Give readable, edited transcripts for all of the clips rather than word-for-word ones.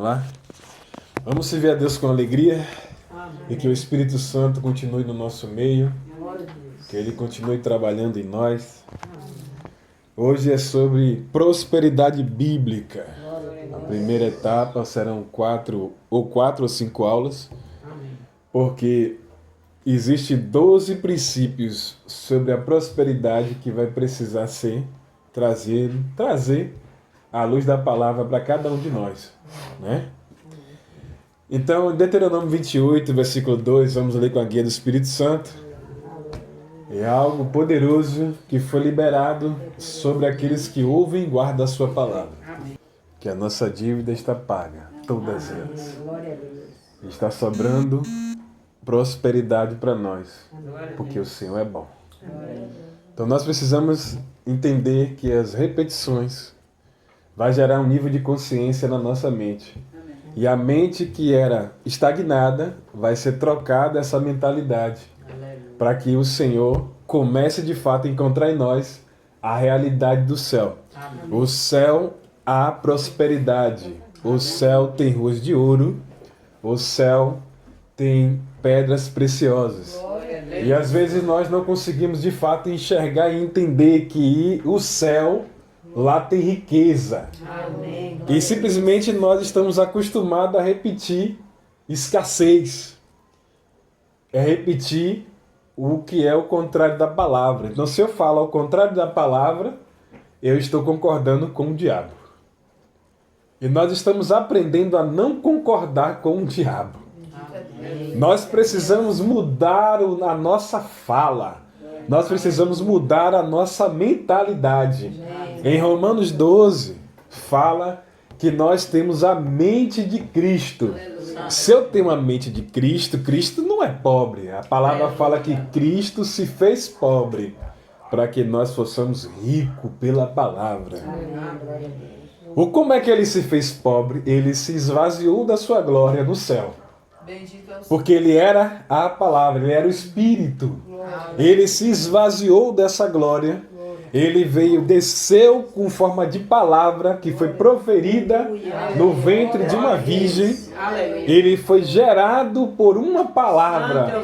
lá? Vamos servir a Deus com alegria. Amém. E que o Espírito Santo continue no nosso meio. Glória a Deus. Que Ele continue trabalhando em nós. Hoje é sobre prosperidade bíblica. A primeira etapa serão 4 ou 5 aulas. Amém. Porque existe 12 princípios sobre a prosperidade que vai precisar ser trazer a luz da palavra para cada um de nós, né? Então, em Deuteronômio 28, versículo 2, vamos ler com a guia do Espírito Santo. É algo poderoso que foi liberado sobre aqueles que ouvem e guardam a sua palavra. Amém. Que a nossa dívida está paga, todas elas. Glória a Deus. Está sobrando prosperidade para nós, Glória a porque Deus. o Senhor é bom. Glória a Deus. Então nós precisamos entender que as repetições vai gerar um nível de consciência na nossa mente. E a mente que era estagnada vai ser trocada essa mentalidade para que o Senhor comece de fato a encontrar em nós a realidade do céu. Amém. O céu há prosperidade. O céu tem ruas de ouro. O céu tem pedras preciosas. Glória a Deus. E às vezes nós não conseguimos de fato enxergar e entender que o céu lá tem riqueza. Amém. E simplesmente nós estamos acostumados a repetir escassez. É repetir o que é o contrário da palavra. Então, se eu falo ao contrário da palavra, eu estou concordando com o diabo. E nós estamos aprendendo a não concordar com o diabo. Amém. Nós precisamos mudar a nossa fala. Nós precisamos mudar a nossa mentalidade. Em Romanos 12, fala que nós temos a mente de Cristo. Se eu tenho a mente de Cristo, Cristo não é pobre. A palavra fala que Cristo se fez pobre para que nós fossemos ricos pela palavra. Como é que ele se fez pobre? Ele se esvaziou da sua glória no céu. Bendito é o Senhor. Porque ele era a palavra, ele era o Espírito. Ele se esvaziou dessa glória. Ele veio, desceu com forma de palavra que foi proferida no ventre de uma virgem. Aleluia. Ele foi gerado por uma palavra.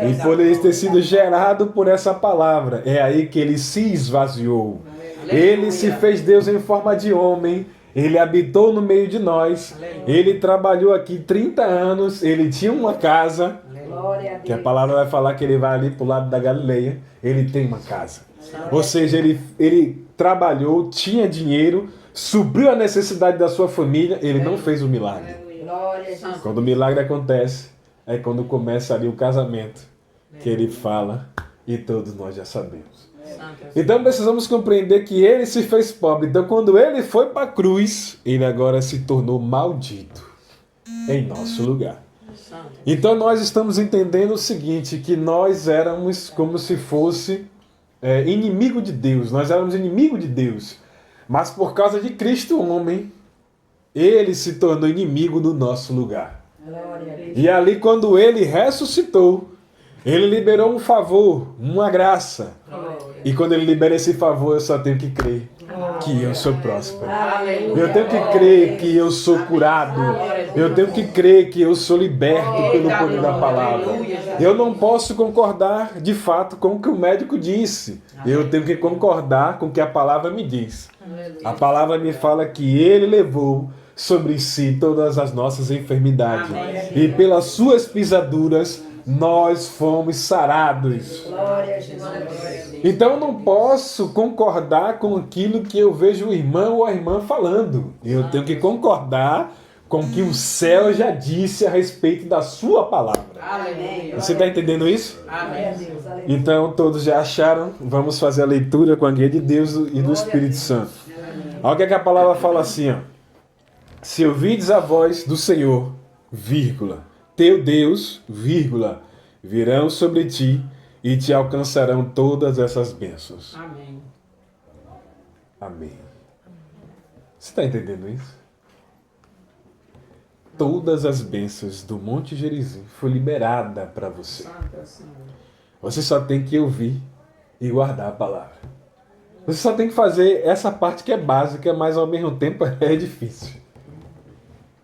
E por ele ter sido gerado por essa palavra, é aí que ele se esvaziou. Ele se fez Deus em forma de homem. Ele habitou no meio de nós. Ele trabalhou aqui 30 anos. Ele tinha uma casa. Glória a Que a Deus. palavra vai falar que ele vai ali para o lado da Galileia. Ele tem uma casa. Ou seja, ele trabalhou, tinha dinheiro, supriu a necessidade da sua família. Ele não fez o milagre. Glória a Jesus. Quando o milagre acontece, é quando começa ali o casamento. Que ele fala e todos nós já sabemos. Então precisamos compreender que ele se fez pobre. Então quando ele foi para a cruz, ele agora se tornou maldito em nosso lugar. Então nós estamos entendendo o seguinte, que nós éramos como se fosse inimigo de Deus. Nós éramos inimigo de Deus. Mas por causa de Cristo homem, ele se tornou inimigo do nosso lugar. Glória a Deus. E ali quando ele ressuscitou, ele liberou um favor, uma graça. E quando ele libera esse favor, eu só tenho que crer que eu sou próspero. Aleluia. Eu tenho que crer que eu sou curado. Eu tenho que crer que eu sou liberto pelo poder da palavra. Eu não posso concordar de fato com o que o médico disse. Eu tenho que concordar com o que a palavra me diz. A palavra me fala que ele levou sobre si todas as nossas enfermidades. E pelas suas pisaduras nós fomos sarados. Glória a Jesus. Então eu não posso concordar com aquilo que eu vejo o irmão ou a irmã falando. Eu tenho que concordar com o que o céu já disse a respeito da sua palavra. Aleluia. Você está entendendo isso? Glória a Deus. Aleluia. Então todos já acharam? Vamos fazer a leitura com a guia de Deus e do Espírito Santo. Olha o que é que a palavra fala assim, ó. Se ouvides a voz do Senhor, vírgula, teu Deus, vírgula, virão sobre ti e te alcançarão todas essas bênçãos. Amém. Amém. Você está entendendo isso? Todas as bênçãos do Monte Gerizim foi liberada para você. Santo é o Senhor. Você só tem que ouvir e guardar a palavra. Você só tem que fazer essa parte que é básica, mas ao mesmo tempo é difícil.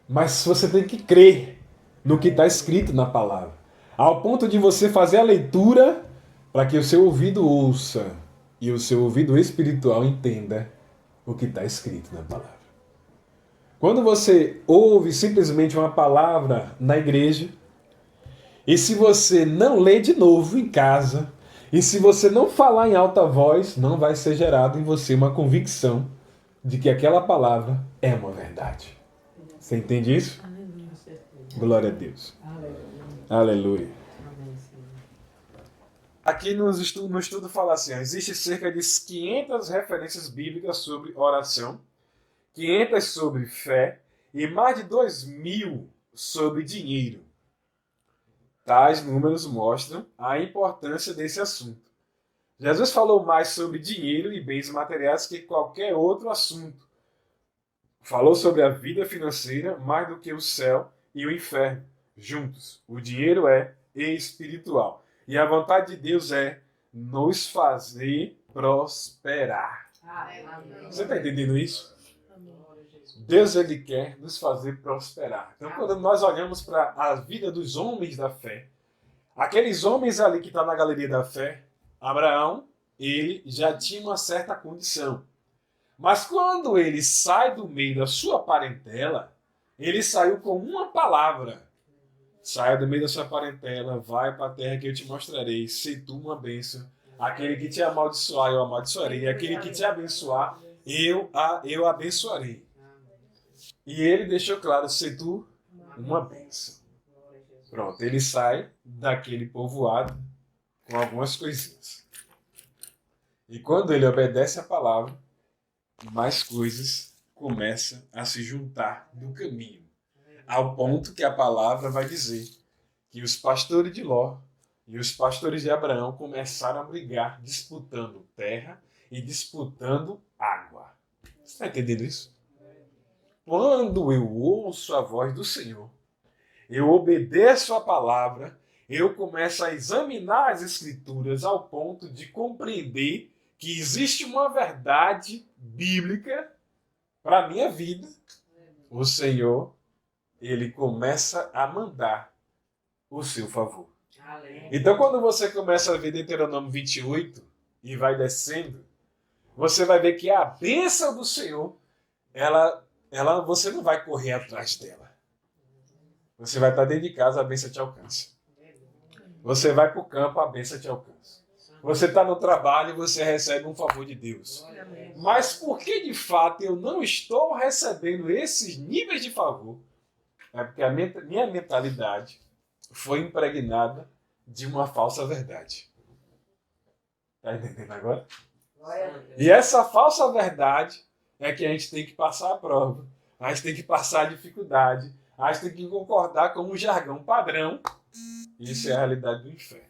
Mas você tem que crer no que está escrito na palavra. Ao ponto de você fazer a leitura para que o seu ouvido ouça e o seu ouvido espiritual entenda o que está escrito na palavra. Quando você ouve simplesmente uma palavra na igreja, e se você não lê de novo em casa, e se você não falar em alta voz, não vai ser gerado em você uma convicção de que aquela palavra é uma verdade. Você entende isso? Glória a Deus. Aleluia. Aqui no estudo fala assim, existe cerca de 500 referências bíblicas sobre oração, 500 sobre fé e mais de 2.000 sobre dinheiro. Tais números mostram a importância desse assunto. Jesus falou mais sobre dinheiro e bens materiais que qualquer outro assunto. Falou sobre a vida financeira mais do que o céu e o inferno juntos. O dinheiro é espiritual. E a vontade de Deus é nos fazer prosperar. Você está entendendo isso? Deus, ele quer nos fazer prosperar. Então, quando nós olhamos para a vida dos homens da fé, aqueles homens ali que estão na galeria da fé, Abraão, ele já tinha uma certa condição. Mas quando ele sai do meio da sua parentela, ele saiu com uma palavra. Saia do meio da sua parentela, vai para a terra que eu te mostrarei, se tu uma bênção. Aquele que te amaldiçoar, eu amaldiçoarei. Aquele que te abençoar, eu abençoarei. E ele deixou claro, se tu uma bênção. Pronto, ele sai daquele povoado com algumas coisinhas. E quando ele obedece a palavra, mais coisas começam a se juntar no caminho. Ao ponto que a palavra vai dizer que os pastores de Ló e os pastores de Abraão começaram a brigar, disputando terra e disputando água. Você está entendendo isso? Quando eu ouço a voz do Senhor, eu obedeço a palavra, eu começo a examinar as Escrituras ao ponto de compreender que existe uma verdade bíblica para a minha vida. O Senhor, ele começa a mandar o seu favor. Então, quando você começa a ver Deuteronômio 28 e vai descendo, você vai ver que a bênção do Senhor, você não vai correr atrás dela. Você vai estar dentro de casa, a bênção te alcança. Você vai para o campo, a bênção te alcança. Você está no trabalho, você recebe um favor de Deus. Mas por que de fato eu não estou recebendo esses níveis de favor? É porque a minha mentalidade foi impregnada de uma falsa verdade. Está entendendo agora? E essa falsa verdade é que a gente tem que passar a prova. A gente tem que passar a dificuldade. A gente tem que concordar com um jargão padrão. Isso é a realidade do inferno.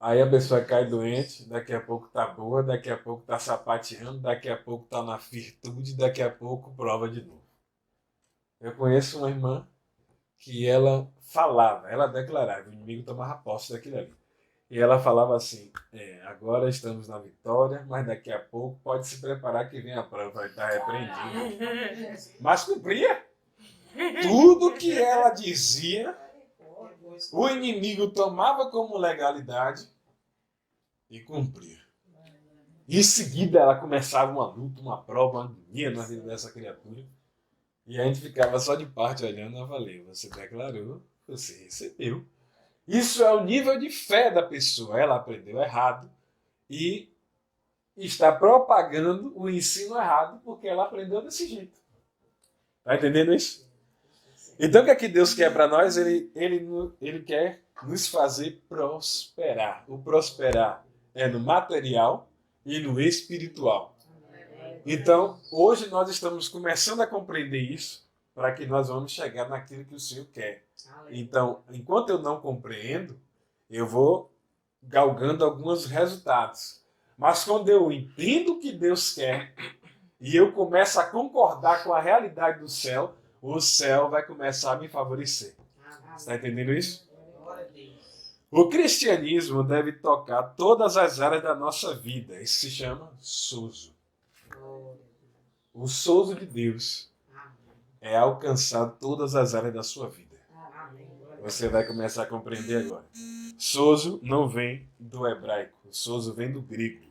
Aí a pessoa cai doente, daqui a pouco tá boa, daqui a pouco tá sapateando, daqui a pouco tá na virtude, daqui a pouco prova de novo. Eu conheço uma irmã que ela falava, ela declarava, o inimigo tomava posse daquilo ali. E ela falava assim, agora estamos na vitória, mas daqui a pouco pode se preparar que vem a prova, vai estar repreendido. Mas cumpria. Tudo que ela dizia, o inimigo tomava como legalidade e cumpria. Em seguida ela começava uma luta, uma prova, uma agonia na vida dessa criatura. E a gente ficava só de parte olhando, eu falei, você declarou, você recebeu. Isso é o nível de fé da pessoa. Ela aprendeu errado e está propagando o ensino errado porque ela aprendeu desse jeito. Está entendendo isso? Então o que é que Deus quer para nós? Ele quer nos fazer prosperar. O prosperar é no material e no espiritual. Então, hoje nós estamos começando a compreender isso para que nós vamos chegar naquilo que o Senhor quer. Então, enquanto eu não compreendo, eu vou galgando alguns resultados. Mas quando eu entendo o que Deus quer e eu começo a concordar com a realidade do céu, o céu vai começar a me favorecer. Você está entendendo isso? O cristianismo deve tocar todas as áreas da nossa vida. Isso se chama SUSO. o sozo de Deus é alcançar todas as áreas da sua vida. Você vai começar a compreender agora. Sozo não vem do hebraico, sozo vem do grego.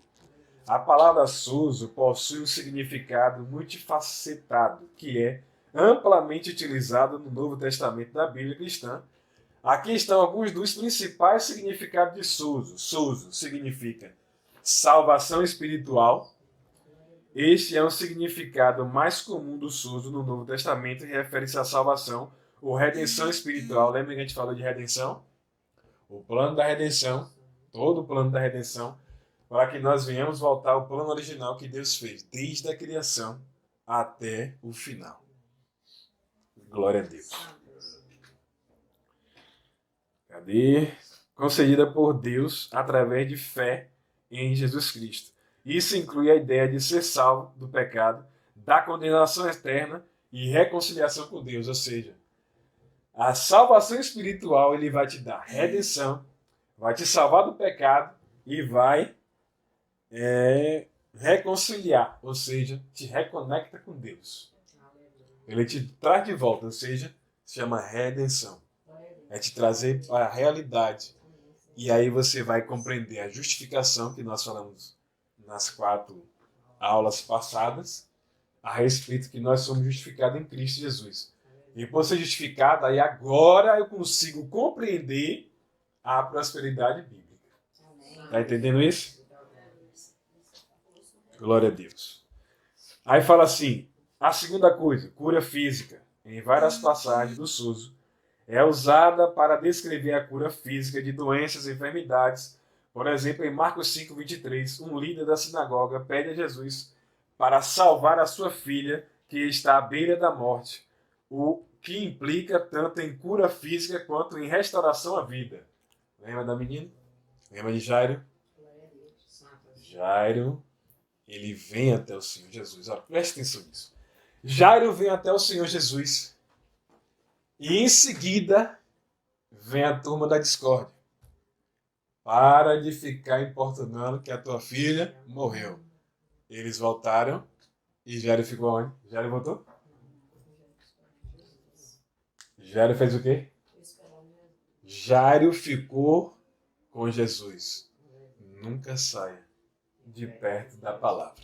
A palavra sozo possui um significado multifacetado, que é amplamente utilizado no Novo Testamento da Bíblia cristã. Aqui estão alguns dos principais significados de sozo. Sozo significa salvação espiritual. Este é um significado mais comum do sozo no Novo Testamento e refere-se à salvação ou redenção espiritual. Lembra que a gente falou de redenção? O plano da redenção, todo o plano da redenção, para que nós venhamos voltar ao plano original que Deus fez, desde a criação até o final. Glória a Deus. Cadê? Concedida por Deus através de fé em Jesus Cristo. Isso inclui a ideia de ser salvo do pecado, da condenação eterna e reconciliação com Deus. Ou seja, a salvação espiritual ele vai te dar redenção, vai te salvar do pecado e vai reconciliar, ou seja, te reconecta com Deus. Ele te traz de volta, ou seja, se chama redenção. É te trazer para a realidade. E aí você vai compreender a justificação que nós falamos nas 4 aulas passadas, a respeito que nós somos justificados em Cristo Jesus. E por ser justificado, aí agora eu consigo compreender a prosperidade bíblica. Está entendendo isso? Glória a Deus. Aí fala assim, a segunda coisa, cura física. Em várias passagens do sozo, é usada para descrever a cura física de doenças e enfermidades. Por exemplo, em Marcos 5:23, um líder da sinagoga pede a Jesus para salvar a sua filha, que está à beira da morte, o que implica tanto em cura física quanto em restauração à vida. Lembra da menina? Lembra de Jairo? Jairo, ele vem até o Senhor Jesus. Presta atenção nisso. Jairo vem até o Senhor Jesus e em seguida vem a turma da discórdia. Para de ficar importunando que a tua filha morreu. Eles voltaram e Jairo ficou onde? Jairo voltou? Jairo fez o quê? Jairo ficou com Jesus. Nunca saia de perto da palavra.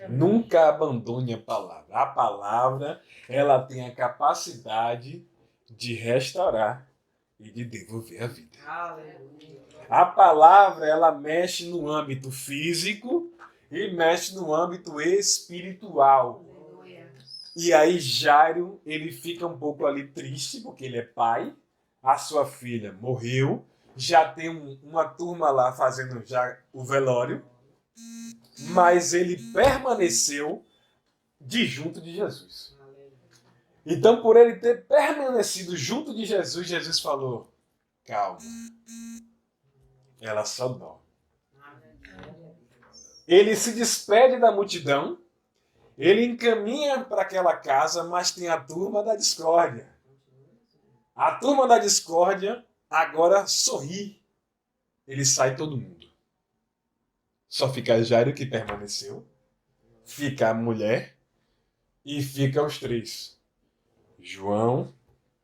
Nunca abandone a palavra. A palavra, ela tem a capacidade de restaurar e de devolver a vida. A palavra, ela mexe no âmbito físico e mexe no âmbito espiritual. E aí Jairo, ele fica um pouco ali triste, porque ele é pai, a sua filha morreu, já tem uma turma lá fazendo já o velório, mas ele permaneceu junto de Jesus. Então, por ele ter permanecido junto de Jesus, Jesus falou, calma, ela só dorme. Ele se despede da multidão, ele encaminha para aquela casa, mas tem a turma da discórdia. A turma da discórdia agora sorri. Ele sai todo mundo. Só fica Jairo que permaneceu, fica a mulher e fica os 3. João,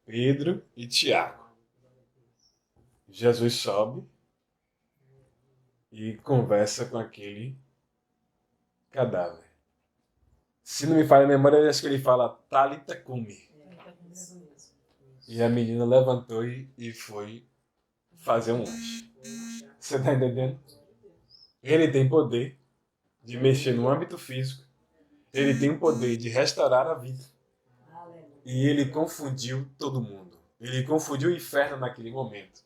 Pedro e Tiago. Jesus sobe e conversa com aquele cadáver. Se não me falha a memória, acho que ele fala Talita cumi. E a menina levantou e foi fazer um lanche. Você está entendendo? Ele tem poder de mexer no âmbito físico. Ele tem o poder de restaurar a vida. E ele confundiu todo mundo. Ele confundiu o inferno naquele momento.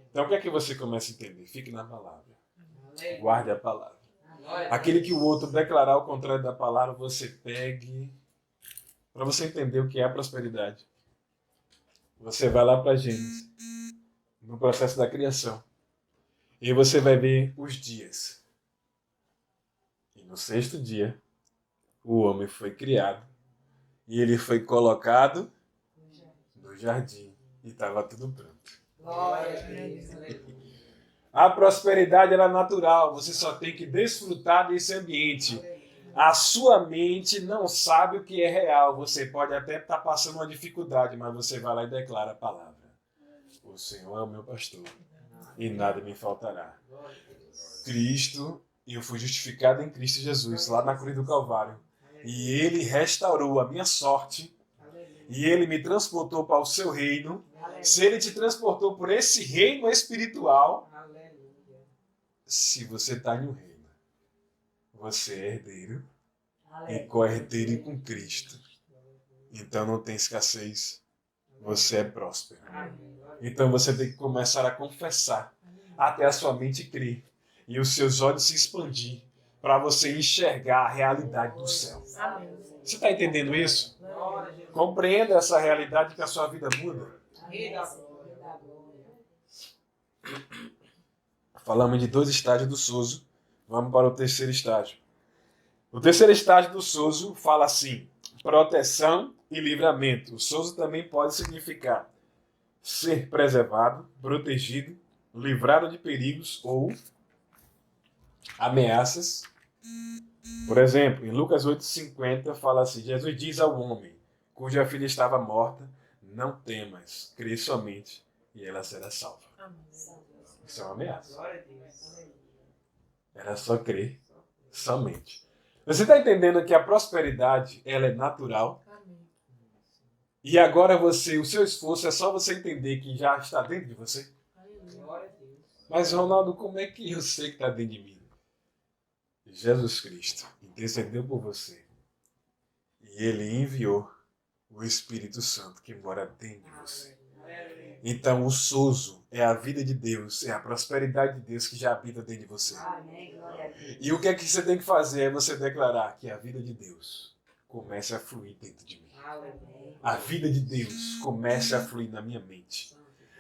Então o que é que você começa a entender? Fique na palavra. Guarde a palavra. Aquele que o outro declarar o contrário da palavra, você pegue. Para você entender o que é a prosperidade. Você vai lá para Gênesis. No processo da criação. E você vai ver os dias. E no 6º dia, o homem foi criado. E ele foi colocado no jardim. E estava tudo pronto. Glória a Deus. A prosperidade ela é natural. Você só tem que desfrutar desse ambiente. A sua mente não sabe o que é real. Você pode até estar passando uma dificuldade, mas você vai lá e declara a palavra. O Senhor é o meu pastor e nada me faltará. Cristo, eu fui justificado em Cristo Jesus, lá na cruz do Calvário. E Ele restaurou a minha sorte. E Ele me transportou para o seu reino. Se Ele te transportou por esse reino espiritual, se você está em um reino, você é herdeiro e co-herdeiro com Cristo. Então não tem escassez. Você é próspero. Então você tem que começar a confessar até a sua mente crer e os seus olhos se expandir para você enxergar a realidade do céu. Você está entendendo isso? Compreenda essa realidade que a sua vida muda. Falamos de 2 estágios do sozo. Vamos para o 3º estágio. O 3º estágio do sozo fala assim: proteção e livramento. O sozo também pode significar ser preservado, protegido, livrado de perigos ou ameaças. Por exemplo, em Lucas 8,50 fala assim: Jesus diz ao homem cuja filha estava morta: não temas, crê somente e ela será salva. Isso é uma ameaça. Era só crer somente. Você está entendendo que a prosperidade ela é natural? E agora o seu esforço é só você entender que já está dentro de você? Mas, Ronaldo, como é que eu sei que está dentro de mim? Jesus Cristo intercedeu por você. E Ele enviou o Espírito Santo que mora dentro de você. Então, o sozo é a vida de Deus, é a prosperidade de Deus que já habita dentro de você. E o que é que você tem que fazer? É você declarar que a vida de Deus começa a fluir dentro de mim. A vida de Deus começa a fluir na minha mente.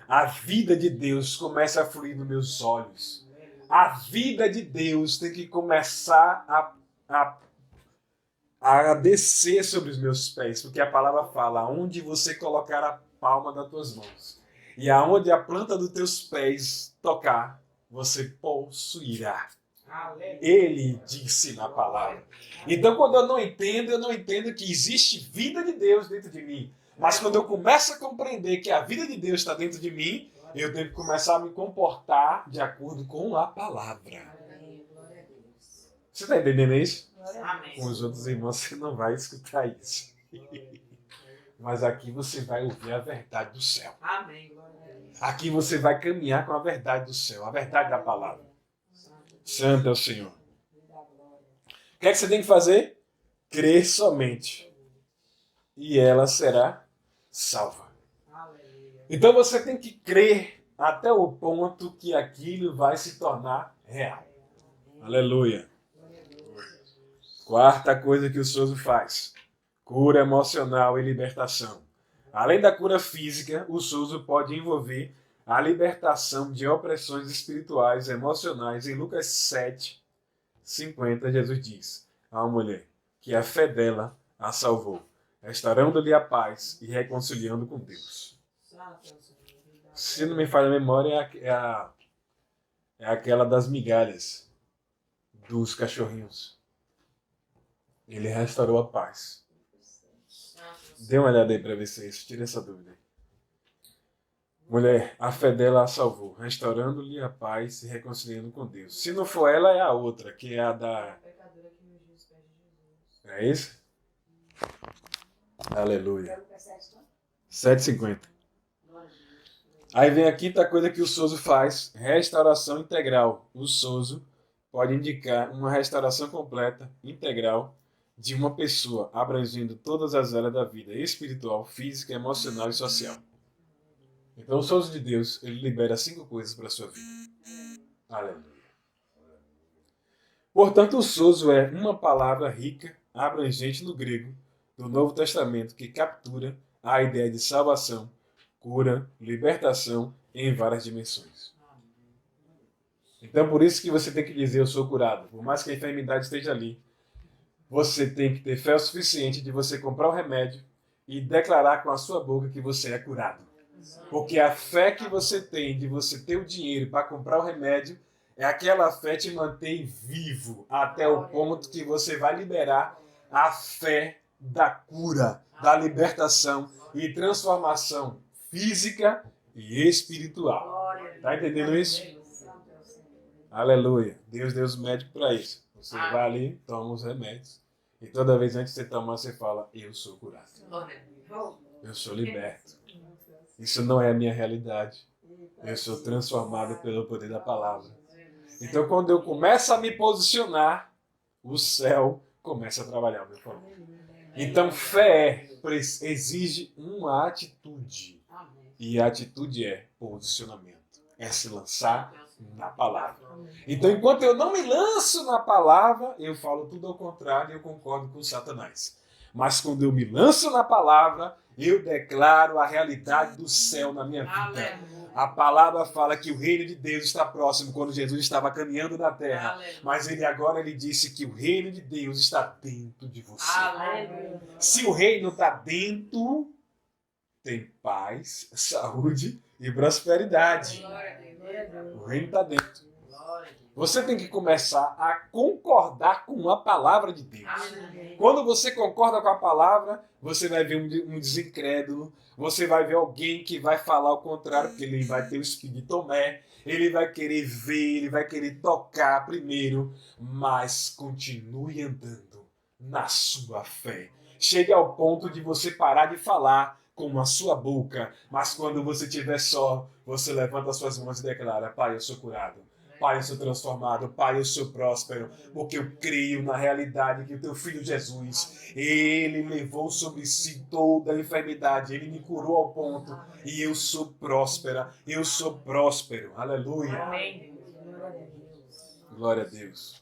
A vida de Deus começa a fluir nos meus olhos. A vida de Deus tem que começar a descer sobre os meus pés, porque a palavra fala: onde você colocar a palma das tuas mãos e aonde a planta dos teus pés tocar, você possuirá. Ele disse na palavra. Então, quando eu não entendo que existe vida de Deus dentro de mim. Mas quando eu começo a compreender que a vida de Deus está dentro de mim, eu tenho que começar a me comportar de acordo com a palavra. Você está entendendo isso? Com os outros irmãos você não vai escutar isso. Mas aqui você vai ouvir a verdade do céu. Aqui você vai caminhar com a verdade do céu, a verdade da palavra. Santo é o Senhor. O que é que você tem que fazer? Crer somente. E ela será salva. Então você tem que crer até o ponto que aquilo vai se tornar real. Aleluia. 4ª coisa que o sozo faz: cura emocional e libertação. Além da cura física, o sozo pode envolver a libertação de opressões espirituais e emocionais. Em Lucas 7,50, Jesus diz a uma mulher que a fé dela a salvou, restaurando-lhe a paz e reconciliando com Deus. Se não me falha a memória, é aquela das migalhas dos cachorrinhos. Ele restaurou a paz. Dê uma olhada aí para ver se é isso. Tira essa dúvida aí. Mulher, a fé dela a salvou, restaurando-lhe a paz e reconciliando com Deus. Se não for ela, é a outra, que é a da... É isso? Aleluia. 7,50. Aí vem a 5ª coisa que o sozo faz: restauração integral. O sozo pode indicar uma restauração completa, integral, de uma pessoa, abrangendo todas as áreas da vida: espiritual, física, emocional e social. Então o sozo de Deus, ele libera 5 coisas para a sua vida. Aleluia. Portanto, o sozo é uma palavra rica, abrangente no grego do Novo Testamento, que captura a ideia de salvação, cura, libertação em várias dimensões. Então, por isso que você tem que dizer: eu sou curado. Por mais que a enfermidade esteja ali, você tem que ter fé o suficiente de você comprar o remédio e declarar com a sua boca que você é curado. Porque a fé que você tem de você ter o dinheiro para comprar o remédio É aquela fé que te mantém vivo até o ponto que você vai liberar a fé da cura, da libertação e transformação física e espiritual. Está entendendo isso? Aleluia. Deus deu os médicos para isso. Você vai ali, toma os remédios. E toda vez antes de você tomar, você fala, eu sou curado. Eu sou liberto. Isso não é a minha realidade. Eu sou transformado pelo poder da palavra. Então, quando eu começo a me posicionar, o céu começa a trabalhar ao meu favor. Então, fé exige uma atitude. E a atitude é posicionamento. É se lançar na palavra. Então, enquanto eu não me lanço na palavra, eu falo tudo ao contrário e eu concordo com Satanás. Mas quando eu me lanço na palavra, eu declaro a realidade do céu na minha vida. A palavra fala que o reino de Deus está próximo quando Jesus estava caminhando na terra. Mas ele disse que o reino de Deus está dentro de você. Se o reino está dentro, tem paz, saúde e prosperidade. O reino está dentro. Você tem que começar a concordar com a palavra de Deus. Quando você concorda com a palavra, você vai ver um desincrédulo, você vai ver alguém que vai falar o contrário, porque ele vai ter o espírito de Tomé, ele vai querer ver, ele vai querer tocar primeiro, mas continue andando na sua fé. Chegue ao ponto de você parar de falar com a sua boca, mas quando você estiver só, você levanta as suas mãos e declara, Pai, eu sou curado. Pai, eu sou transformado. Pai, eu sou próspero. Porque eu creio na realidade que o teu filho Jesus, ele levou sobre si toda a enfermidade. Ele me curou ao ponto. E eu sou próspera. Eu sou próspero. Aleluia. Amém. Glória a Deus.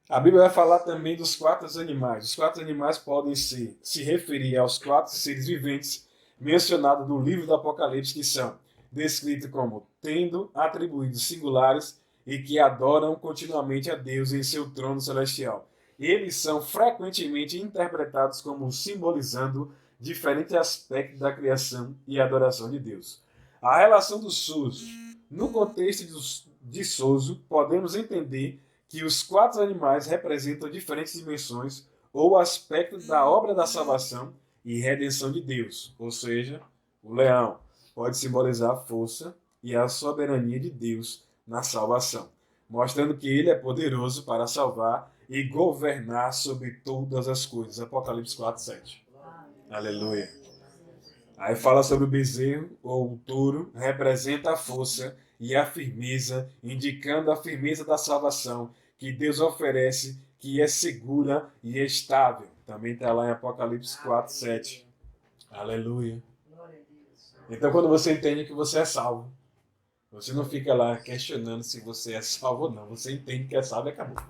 A Bíblia vai falar também dos 4 animais. Os 4 animais podem se referir aos 4 seres viventes mencionados no livro do Apocalipse, que são descritos como tendo atribuídos singulares e que adoram continuamente a Deus em seu trono celestial. Eles são frequentemente interpretados como simbolizando diferentes aspectos da criação e adoração de Deus. A relação do Sozo. No contexto de Sozo, podemos entender que os 4 animais representam diferentes dimensões ou aspectos da obra da salvação e redenção de Deus. Ou seja, o leão pode simbolizar a força e a soberania de Deus na salvação, mostrando que ele é poderoso para salvar e governar sobre todas as coisas. Apocalipse 4:7. Aleluia. Aí fala sobre o bezerro ou o touro, representa a força e a firmeza, indicando a firmeza da salvação que Deus oferece, que é segura e estável. Também está lá em Apocalipse 4:7. Aleluia. Então, quando você entende que você é salvo, você não fica lá questionando se você é salvo ou não. Você entende que é salvo e acabou.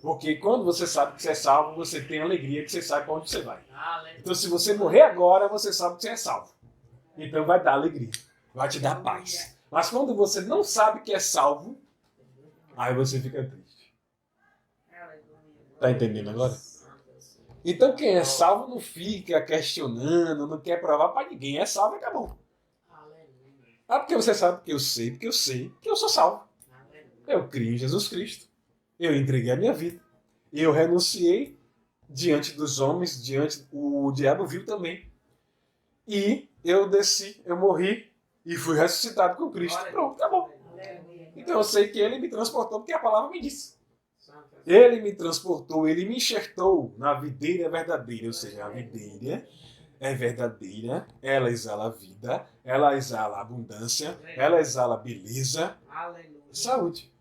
Porque quando você sabe que você é salvo, você tem alegria que você sabe para onde você vai. Então, se você morrer agora, você sabe que você é salvo. Então, vai dar alegria. Vai te dar paz. Mas quando você não sabe que é salvo, aí você fica triste. Está entendendo agora? Então, quem é salvo não fica questionando, não quer provar para ninguém. É salvo e acabou. Ah, porque você sabe, porque eu sei que eu sou salvo. Eu creio em Jesus Cristo. Eu entreguei a minha vida. Eu renunciei diante dos homens, o diabo viu também. E eu desci, eu morri e fui ressuscitado com Cristo. Pronto, acabou. Então eu sei que ele me transportou porque a palavra me disse. Ele me transportou, ele me enxertou na videira verdadeira, ou seja, a videira é verdadeira, ela exala a vida, ela exala a abundância, ela exala a beleza, saúde.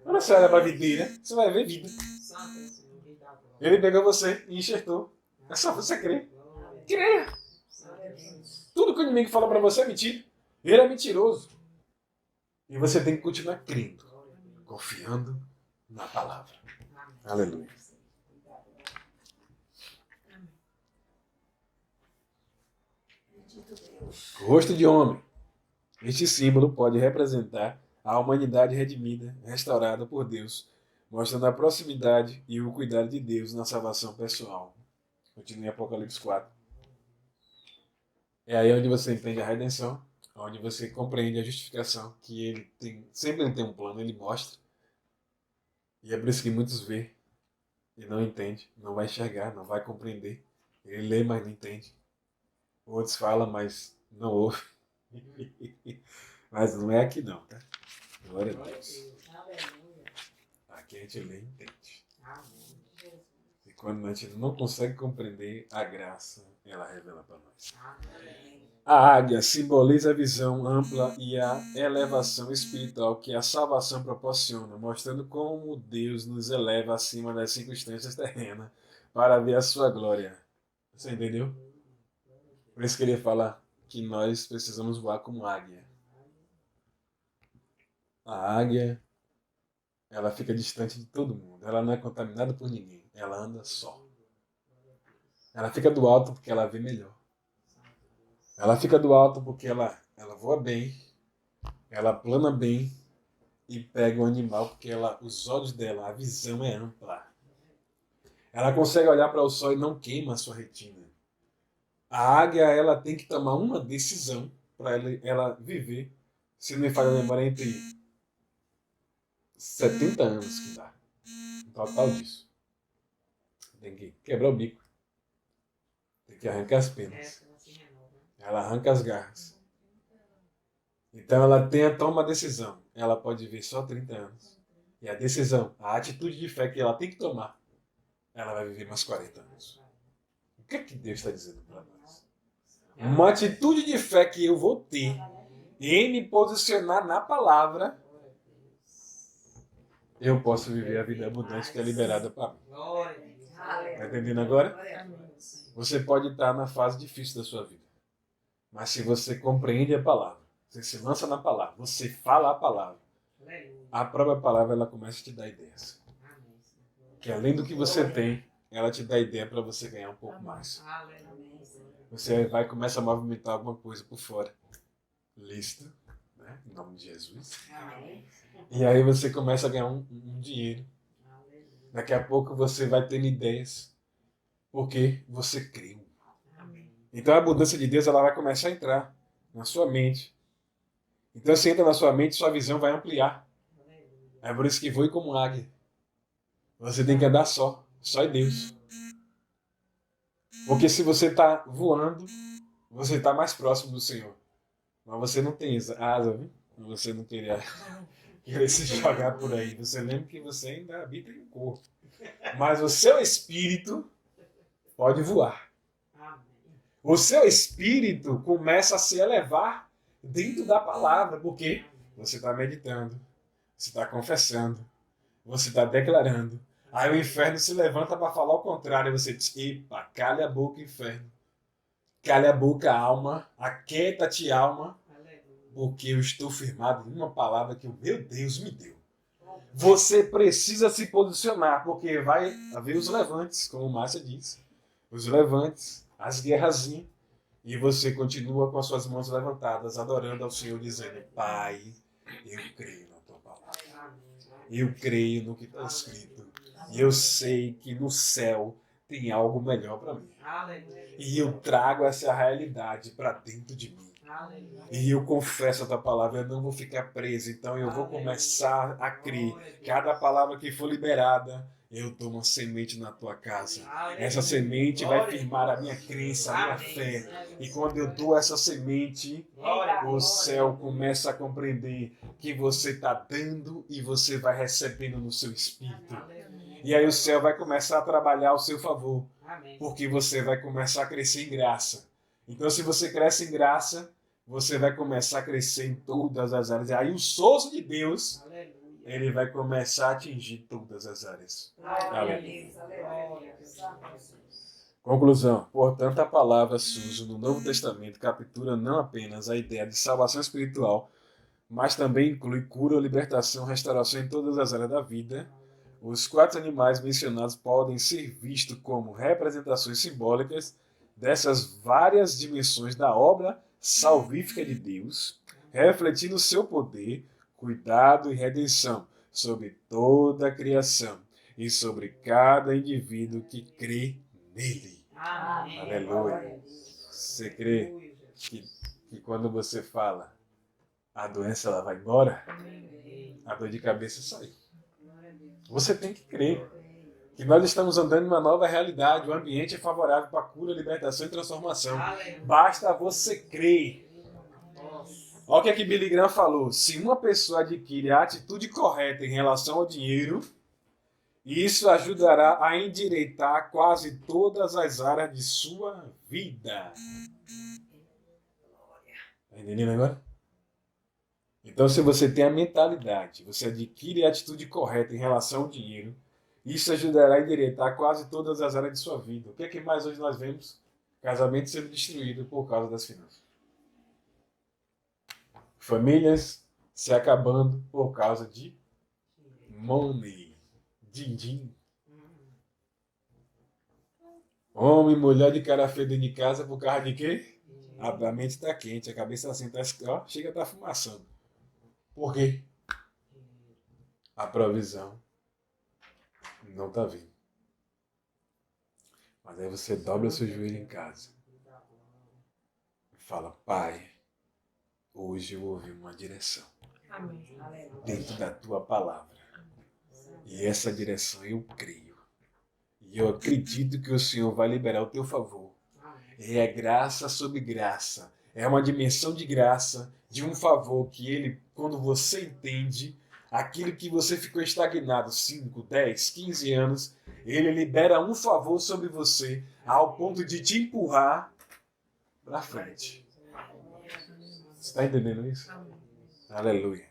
Quando você olha para a videira, você vai ver vida. Ele pegou você e enxertou. É só você crer. Creia. Tudo que o inimigo fala para você é mentira. Ele é mentiroso. E você tem que continuar crendo, confiando na palavra. Aleluia. Rosto de homem. Este símbolo pode representar a humanidade redimida, restaurada por Deus, mostrando a proximidade e o cuidado de Deus na salvação pessoal. Continue em Apocalipse 4. É aí onde você entende a redenção, onde você compreende a justificação, que ele tem, sempre ele tem um plano, ele mostra. E é por isso que muitos vê e não entende, não vai enxergar, não vai compreender. Ele lê, mas não entende. Outros falam, mas não ouve. Mas não é aqui não, tá? Glória a Deus. Aqui a gente lê e entende. E quando a gente não consegue compreender, a graça, ela revela para nós. A águia simboliza a visão ampla e a elevação espiritual que a salvação proporciona, mostrando como Deus nos eleva acima das circunstâncias terrenas para ver a sua glória. Você entendeu? Por isso que ele fala que nós precisamos voar como águia. A águia, ela fica distante de todo mundo. Ela não é contaminada por ninguém. Ela anda só. Ela fica do alto porque ela vê melhor. Ela fica do alto porque ela voa bem, ela plana bem e pega o animal porque os olhos dela, a visão é ampla. Ela consegue olhar para o sol e não queima a sua retina. A águia, ela tem que tomar uma decisão para ela viver, se não me falha a memória, entre 70 anos que dá. Um total disso. Tem que quebrar o bico. Tem que arrancar as penas. Ela arranca as garras. Então ela toma a decisão. Ela pode viver só 30 anos. E a decisão, a atitude de fé que ela tem que tomar, ela vai viver mais 40 anos. O que é que Deus está dizendo para nós? Uma atitude de fé que eu vou ter em me posicionar na palavra, eu posso viver a vida abundante que é liberada para mim. Está entendendo agora? Você pode estar na fase difícil da sua vida. Mas se você compreende a palavra, você se lança na palavra, você fala a palavra, a própria palavra ela começa a te dar ideias. Que além do que você tem, ela te dá ideia para você ganhar um pouco mais. Você vai começar a movimentar alguma coisa por fora. Lista, né? Em nome de Jesus. E aí você começa a ganhar um dinheiro. Daqui a pouco você vai tendo ideias. Porque você creu. Então a abundância de Deus ela vai começar a entrar na sua mente. Então se entra na sua mente, sua visão vai ampliar. É por isso que voe como águia. Você tem que andar só em Deus. Porque se você está voando, você está mais próximo do Senhor. Mas você não tem asa, viu? Você não queria se jogar por aí. Você lembra que você ainda habita em um corpo. Mas o seu espírito pode voar. O seu espírito começa a se elevar dentro da palavra, porque você está meditando, você está confessando, você está declarando. Aí o inferno se levanta para falar o contrário. Você diz, epa, calha a boca, inferno. Calha a boca, alma. Aquieta-te, alma. Porque eu estou firmado em uma palavra que o meu Deus me deu. Você precisa se posicionar, porque vai haver os levantes, como Márcia disse. Os levantes, as guerrazinhas. E você continua com as suas mãos levantadas, adorando ao Senhor, dizendo, Pai, eu creio na tua palavra. Eu creio no que está escrito. E eu sei que no céu tem algo melhor para mim. E eu trago essa realidade para dentro de mim. E eu confesso a tua palavra, eu não vou ficar preso. Então eu vou começar a crer. Cada palavra que for liberada, eu dou uma semente na tua casa. Essa semente vai firmar a minha crença, a minha fé. E quando eu dou essa semente, o céu começa a compreender que você está dando e você vai recebendo no seu espírito. E aí o céu vai começar a trabalhar ao seu favor. Porque você vai começar a crescer em graça. Então se você cresce em graça, você vai começar a crescer em todas as áreas. Aí o sopro de Deus, ele vai começar a atingir todas as áreas. Aleluia. Conclusão. Portanto, a palavra surge no Novo Testamento captura não apenas a ideia de salvação espiritual, mas também inclui cura, libertação, restauração em todas as áreas da vida. Os 4 animais mencionados podem ser vistos como representações simbólicas dessas várias dimensões da obra salvífica de Deus, refletindo seu poder, cuidado e redenção sobre toda a criação e sobre cada indivíduo que crê nele. Amém. Aleluia. Você crê que que quando você fala, a doença ela vai embora, a dor de cabeça sai. Você tem que crer que nós estamos andando em uma nova realidade, o ambiente é favorável para cura, libertação e transformação. Basta você crer. Olha o que aqui Billy Graham falou. Se uma pessoa adquire a atitude correta em relação ao dinheiro, isso ajudará a endireitar quase todas as áreas de sua vida. Está entendendo agora? Então, se você tem a mentalidade, você adquire a atitude correta em relação ao dinheiro, isso ajudará a endireitar quase todas as áreas de sua vida. O que é que mais hoje nós vemos? Casamento sendo destruído por causa das finanças. Famílias se acabando por causa de money. Din-din. Homem e mulher de cara feia dentro de casa por causa de quê? A mente está quente, a cabeça assim, ó, chega a estar fumaçando. Por quê? A provisão não está vindo. Mas aí você dobra seu joelho em casa e fala, Pai, hoje eu ouvi uma direção dentro da tua palavra. E essa direção eu creio. E eu acredito que o Senhor vai liberar o teu favor. É graça sobre graça. É uma dimensão de graça, de um favor que ele, quando você entende, aquilo que você ficou estagnado 5, 10, 15 anos, ele libera um favor sobre você ao ponto de te empurrar para frente. Você está entendendo isso? Aleluia.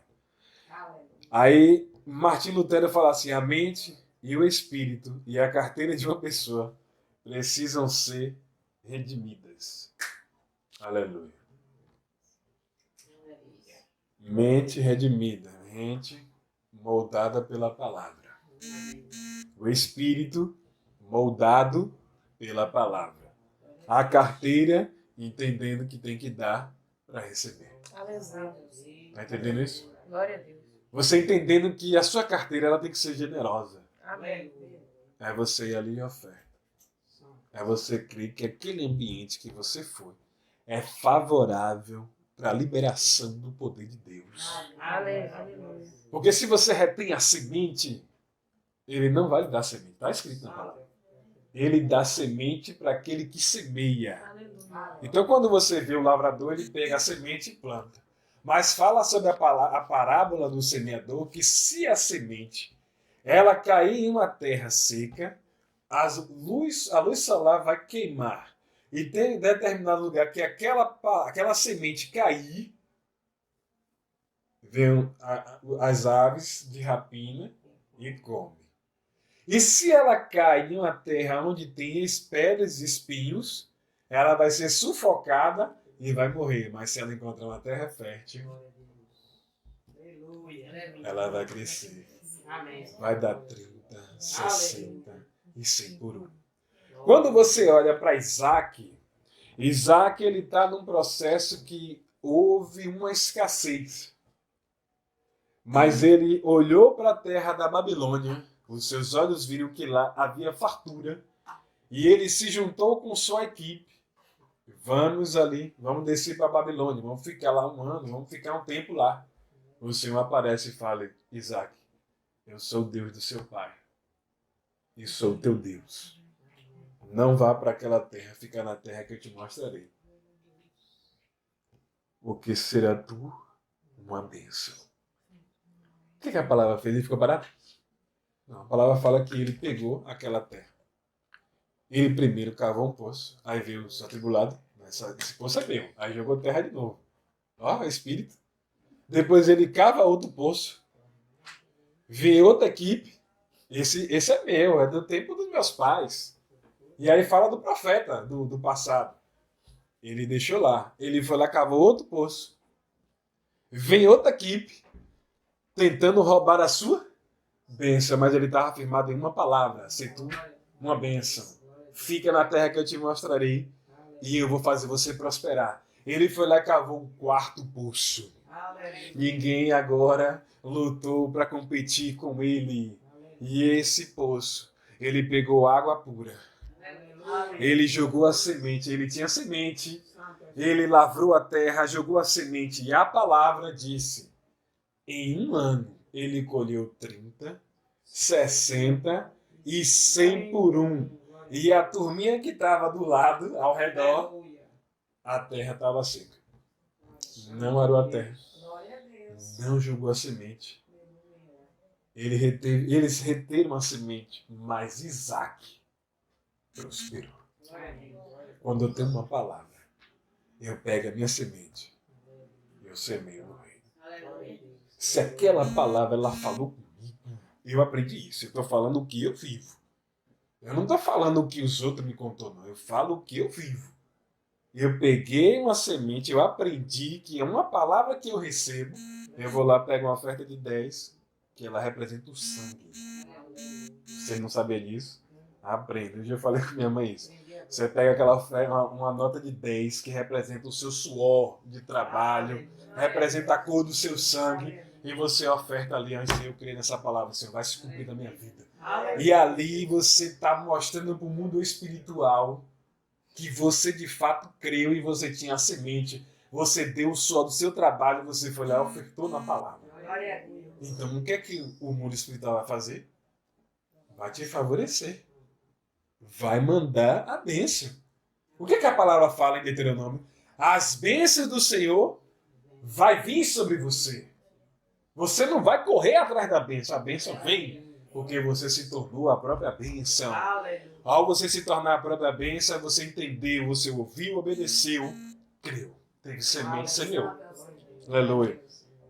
Aí, Martim Lutero fala assim, a mente e o espírito e a carteira de uma pessoa precisam ser redimidas. Aleluia. Mente redimida, mente moldada pela palavra. O espírito moldado pela palavra. A carteira entendendo que tem que dar para receber. Está entendendo isso? Glória a Deus. Você entendendo que a sua carteira ela tem que ser generosa. Amém. É você ir ali e oferta. É você crer que aquele ambiente que você foi é favorável para a liberação do poder de Deus. Aleluia. Porque se você retém a semente, ele não vai lhe dar semente. Está escrito na palavra. Ele dá semente para aquele que semeia. Então, quando você vê o lavrador, ele pega a semente e planta. Mas fala sobre a parábola do semeador, que se a semente ela cair em uma terra seca, a luz solar vai queimar. E tem determinado lugar que aquela semente cair, vem as aves de rapina e come. E se ela cai em uma terra onde tem pedras e espinhos, ela vai ser sufocada e vai morrer. Mas se ela encontrar uma terra fértil, ela vai crescer. Vai dar 30, 60 e 100 por um. Quando você olha para Isaac ele está num processo que houve uma escassez. Mas ele olhou para a terra da Babilônia, os seus olhos viram que lá havia fartura, e ele se juntou com sua equipe. Vamos descer para a Babilônia, vamos ficar lá um ano, vamos ficar um tempo lá. O Senhor aparece e fala, Isaac, eu sou o Deus do seu pai, e sou o teu Deus. Não vá para aquela terra, fica na terra que eu te mostrarei. Porque será tu uma bênção. O que a palavra fez? Ele ficou barato? Não, a palavra fala que ele pegou aquela terra. Ele primeiro cavou um poço, aí veio o atribulado, esse poço é meu, aí jogou terra de novo. Ó, espírito. Depois ele cava outro poço, vem outra equipe, esse é meu, é do tempo dos meus pais. E aí fala do profeta do passado. Ele deixou lá, ele foi lá, cavou outro poço. Vem outra equipe, tentando roubar a sua bênção, mas ele estava firmado em uma palavra, ser tu uma bênção. Fica na terra que eu te mostrarei e eu vou fazer você prosperar. Ele foi lá e cavou um quarto poço. Ninguém agora lutou para competir com ele. E esse poço, ele pegou água pura. Ele jogou a semente, ele tinha semente. Ele lavrou a terra, jogou a semente, e a palavra disse: em um ano ele colheu 30, 60 e 100 por um. E a turminha que estava do lado, ao redor, a terra estava seca. Não arou a terra. Não jogou a semente. Eles reteram a semente, mas Isaac prosperou. Quando eu tenho uma palavra, eu pego a minha semente e eu semeio no reino. Se aquela palavra ela falou comigo, eu aprendi isso. Eu estou falando o que eu vivo. Eu não estou falando o que os outros me contou, não. Eu falo o que eu vivo. Eu peguei uma semente, eu aprendi que é uma palavra que eu recebo. Eu vou lá, pego uma oferta de 10, que ela representa o sangue. Você não sabia disso? Aprenda. Eu já falei com minha mãe isso. Você pega aquela oferta, uma nota de 10 que representa o seu suor de trabalho, representa a cor do seu sangue, e você oferta ali, Senhor, eu creio nessa palavra, Senhor, vai se cumprir na minha vida. E ali você está mostrando para o mundo espiritual que você de fato creu e você tinha a semente, você deu o suor do seu trabalho, você foi lá e ofertou na palavra. Então, o que é que o mundo espiritual vai fazer? Vai te favorecer. Vai mandar a bênção. O que é que a palavra fala em Deuteronômio? As bênçãos do Senhor vai vir sobre você. Você não vai correr atrás da bênção. A bênção vem porque você se tornou a própria bênção. Ao você se tornar a própria bênção, você entendeu, você ouviu, obedeceu, creu. Teve semente, semeou. Aleluia.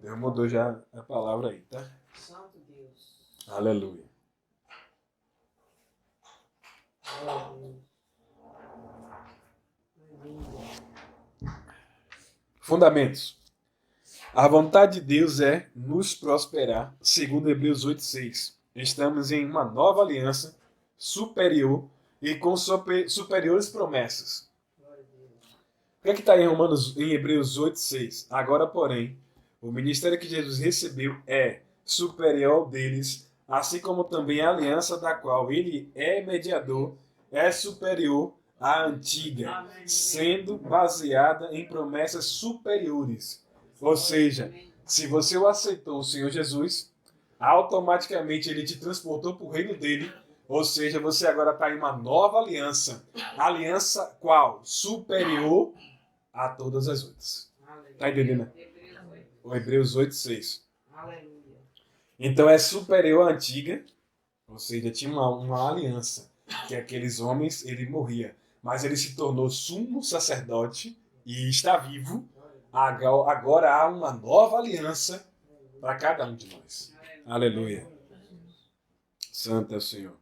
Deus mudou já a palavra aí, tá? Santo Deus. Aleluia. Fundamentos. A vontade de Deus é nos prosperar, segundo Hebreus 8:6. Estamos em uma nova aliança superior e com superiores promessas. O que é que está em Hebreus 8:6? Agora, porém, o ministério que Jesus recebeu é superior ao deles, assim como também a aliança da qual ele é mediador é superior à antiga, sendo baseada em promessas superiores. Ou seja, se você o aceitou, o Senhor Jesus, automaticamente ele te transportou para o reino dele. Ou seja, você agora está em uma nova aliança. Aliança qual? Superior a todas as outras. Está entendendo? O Hebreus 8:6. Então é superior à antiga. Ou seja, tinha uma aliança. Que aqueles homens, ele morria. Mas ele se tornou sumo sacerdote e está vivo. Agora há uma nova aliança para cada um de nós. Aleluia. Santo é o Senhor.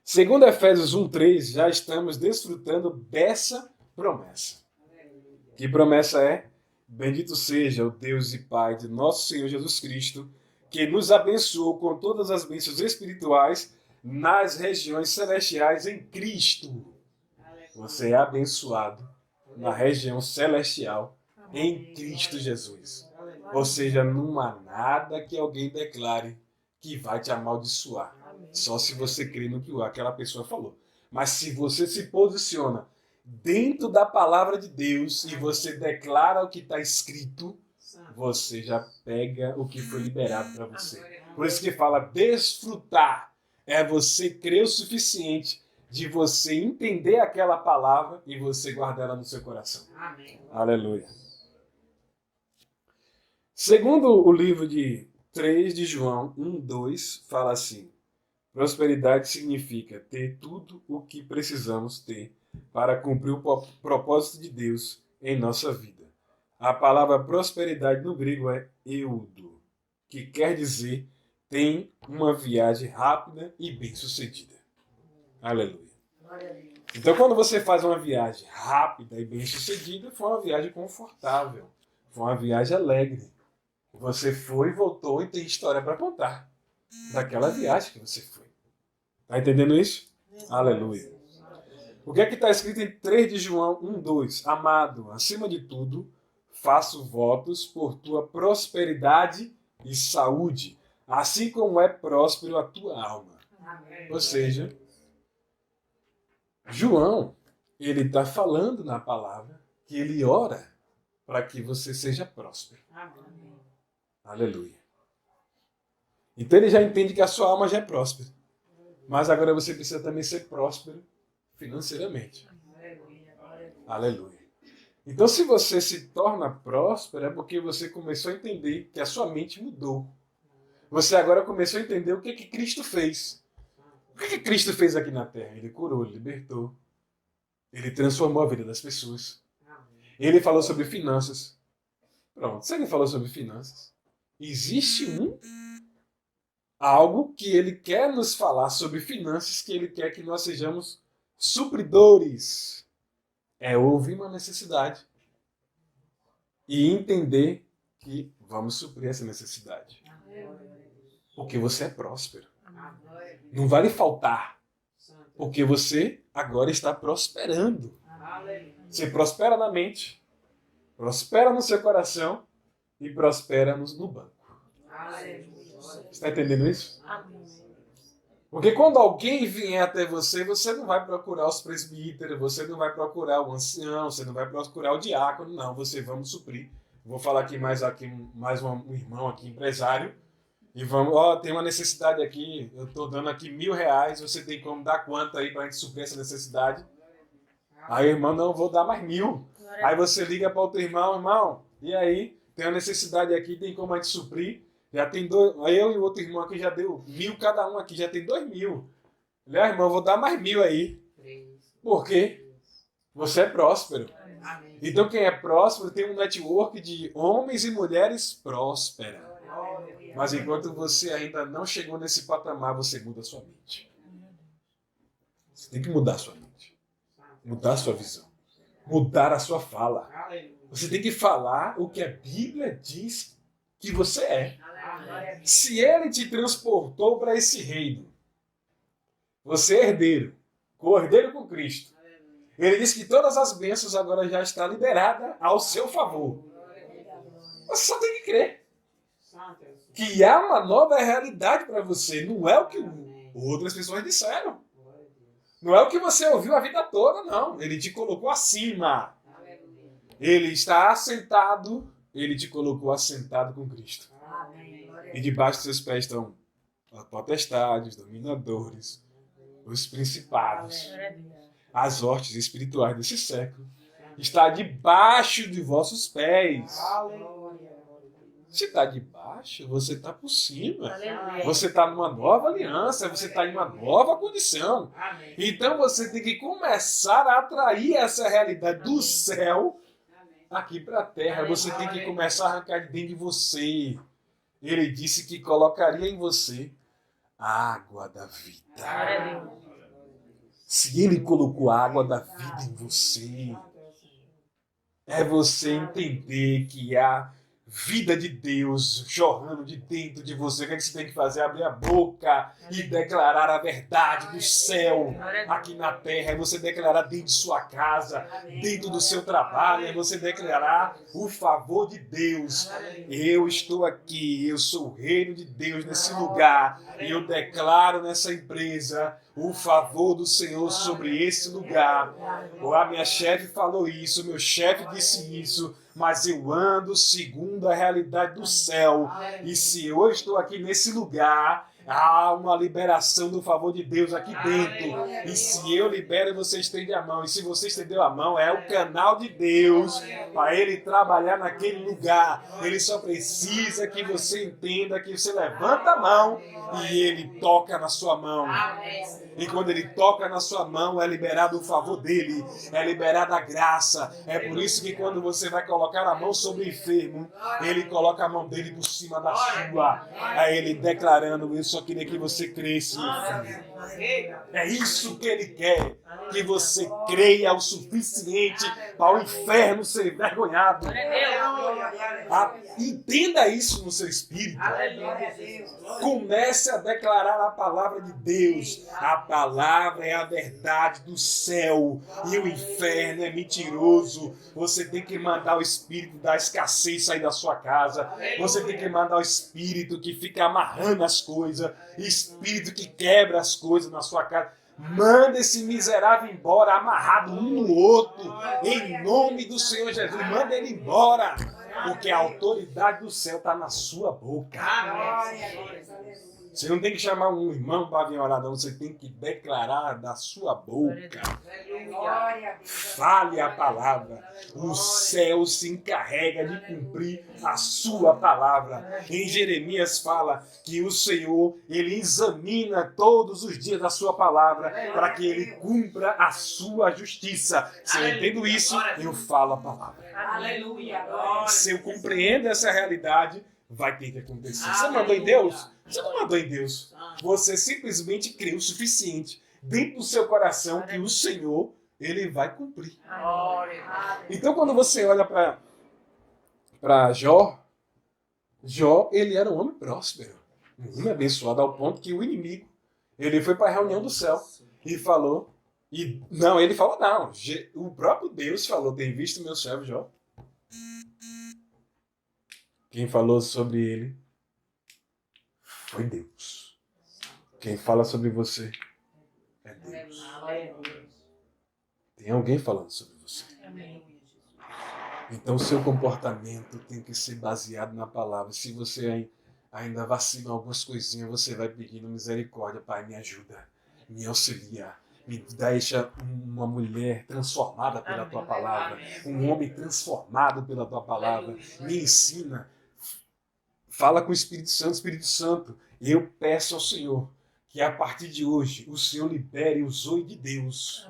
Segundo Efésios 1:3, já estamos desfrutando dessa promessa. Que promessa é? Bendito seja o Deus e Pai de nosso Senhor Jesus Cristo, que nos abençoou com todas as bênçãos espirituais nas regiões celestiais em Cristo. Você é abençoado na região celestial em Cristo Jesus. Ou seja, não há nada que alguém declare que vai te amaldiçoar. Só se você crê no que aquela pessoa falou. Mas se você se posiciona dentro da palavra de Deus e você declara o que está escrito, você já pega o que foi liberado para você. Por isso que fala desfrutar. É você crer o suficiente de você entender aquela palavra e você guardar ela no seu coração. Amém. Aleluia. Segundo o livro de 3 de João 1:2, fala assim: prosperidade significa ter tudo o que precisamos ter para cumprir o propósito de Deus em nossa vida. A palavra prosperidade no grego é eudo, que quer dizer tem uma viagem rápida e bem-sucedida. Aleluia. Então, quando você faz uma viagem rápida e bem-sucedida, foi uma viagem confortável, foi uma viagem alegre. Você foi, voltou e tem história para contar daquela viagem que você foi. Está entendendo isso? Aleluia. O que é que está escrito em 3 de João 1:2? Amado, acima de tudo, faço votos por tua prosperidade e saúde, assim como é próspero a tua alma. Ou seja, João, ele está falando na palavra que ele ora para que você seja próspero. Amém. Aleluia. Então ele já entende que a sua alma já é próspera. Mas agora você precisa também ser próspero financeiramente. Aleluia. Então se você se torna próspero é porque você começou a entender que a sua mente mudou. Você agora começou a entender o que Cristo fez. O que Cristo fez aqui na terra? Ele curou, ele libertou. Ele transformou a vida das pessoas. Ele falou sobre finanças. Pronto, se ele falou sobre finanças, existe algo que ele quer nos falar sobre finanças, que ele quer que nós sejamos supridores. É ouvir uma necessidade e entender que vamos suprir essa necessidade. Porque você é próspero. Não vai lhe faltar. Porque você agora está prosperando. Você prospera na mente, prospera no seu coração e prospera no banco. Você está entendendo isso? Porque quando alguém vier até você, você não vai procurar os presbíteros, você não vai procurar o ancião, você não vai procurar o diácono, não. Você vamos suprir. Vou falar aqui mais um irmão aqui, empresário. E vamos, tem uma necessidade aqui, eu estou dando aqui R$1.000, você tem como dar quanto aí para a gente suprir essa necessidade? Aí o irmão, não, vou dar mais 1.000. Aí você liga para outro irmão, e aí, tem uma necessidade aqui, tem como a gente suprir? Já tem dois, aí eu e o outro irmão aqui já deu 1.000 cada um aqui, já tem 2.000. Irmão, vou dar mais 1.000 aí. Por quê? Você é próspero. Então quem é próspero tem um network de homens e mulheres prósperas. Mas enquanto você ainda não chegou nesse patamar, você muda a sua mente. Você tem que mudar a sua mente. Mudar a sua visão. Mudar a sua fala. Você tem que falar o que a Bíblia diz que você é. Se ele te transportou para esse reino, você é herdeiro, co-herdeiro com Cristo. Ele diz que todas as bênçãos agora já estão liberadas ao seu favor. Você só tem que crer. Que há uma nova realidade para você. Não é o que outras pessoas disseram. Não é o que você ouviu a vida toda, não. Ele te colocou acima. Ele está assentado. Ele te colocou assentado com Cristo. E debaixo dos seus pés estão as potestades, dominadores, os principados, as hostes espirituais desse século. Está debaixo de vossos pés. Você está debaixo, você está por cima. Você está numa nova aliança, você está em uma nova condição. Então você tem que começar a atrair essa realidade do céu aqui para a terra. Você tem que começar a arrancar de dentro de você. Ele disse que colocaria em você a água da vida. Se ele colocou a água da vida em você, é você entender que há vida de Deus jorrando de dentro de você. O que você tem que fazer? Abrir a boca e declarar a verdade do céu aqui na terra. É você declarar dentro de sua casa, dentro do seu trabalho. É você declarar o favor de Deus. Eu estou aqui, eu sou o reino de Deus nesse lugar. E eu declaro nessa empresa o favor do Senhor sobre esse lugar. A minha chefe falou isso, meu chefe disse isso. Mas eu ando segundo a realidade do céu. E se eu estou aqui nesse lugar, há uma liberação do favor de Deus aqui dentro. E se eu libero, você estende a mão. E se você estendeu a mão, é o canal de Deus para ele trabalhar naquele lugar. Ele só precisa que você entenda que você levanta a mão e ele toca na sua mão. E quando ele toca na sua mão, é liberado o favor dele, é liberada a graça. É por isso que quando você vai colocar a mão sobre o enfermo, ele coloca a mão dele por cima da sua. É ele declarando: eu só queria que você cresça. É isso que ele quer, que você creia o suficiente para o inferno ser envergonhado. Entenda isso no seu espírito. Comece a declarar a palavra de Deus. A palavra é a verdade do céu e o inferno é mentiroso. Você tem que mandar o espírito da escassez sair da sua casa. Você tem que mandar o espírito que fica amarrando as coisas, espírito que quebra as coisas na sua casa. Manda esse miserável embora, amarrado um no outro, em nome do Senhor Jesus. Manda ele embora, porque a autoridade do céu está na sua boca. Você não tem que chamar um irmão para vir orar, não. Você tem que declarar da sua boca. Fale a palavra. O céu se encarrega de cumprir a sua palavra. Em Jeremias fala que o Senhor, ele examina todos os dias a sua palavra para que ele cumpra a sua justiça. Se eu entendo isso, eu falo a palavra. Se eu compreendo essa realidade, vai ter que acontecer. Você mandou em Deus? Você não mandou em Deus. Você simplesmente crê o suficiente dentro do seu coração que o Senhor, ele vai cumprir. Então, quando você olha para Jó, ele era um homem próspero, um homem abençoado ao ponto que o inimigo, ele foi para a reunião do céu e falou, o próprio Deus falou, tem visto meu servo Jó? Quem falou sobre ele foi Deus. Quem fala sobre você é Deus. Tem alguém falando sobre você. Então, o seu comportamento tem que ser baseado na palavra. Se você ainda vacila algumas coisinhas, você vai pedindo misericórdia. Pai, me ajuda, me auxilia. Me deixa uma mulher transformada pela tua palavra. Um homem transformado pela tua palavra. Me ensina. Fala com o Espírito Santo. Eu peço ao Senhor que a partir de hoje o Senhor libere o zoe de Deus.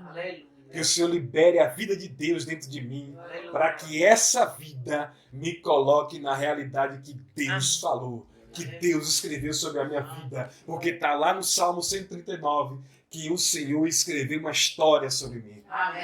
Que o Senhor libere a vida de Deus dentro de mim, para que essa vida me coloque na realidade que Deus falou, que Deus escreveu sobre a minha vida. Porque está lá no Salmo 139 que o Senhor escreveu uma história sobre mim.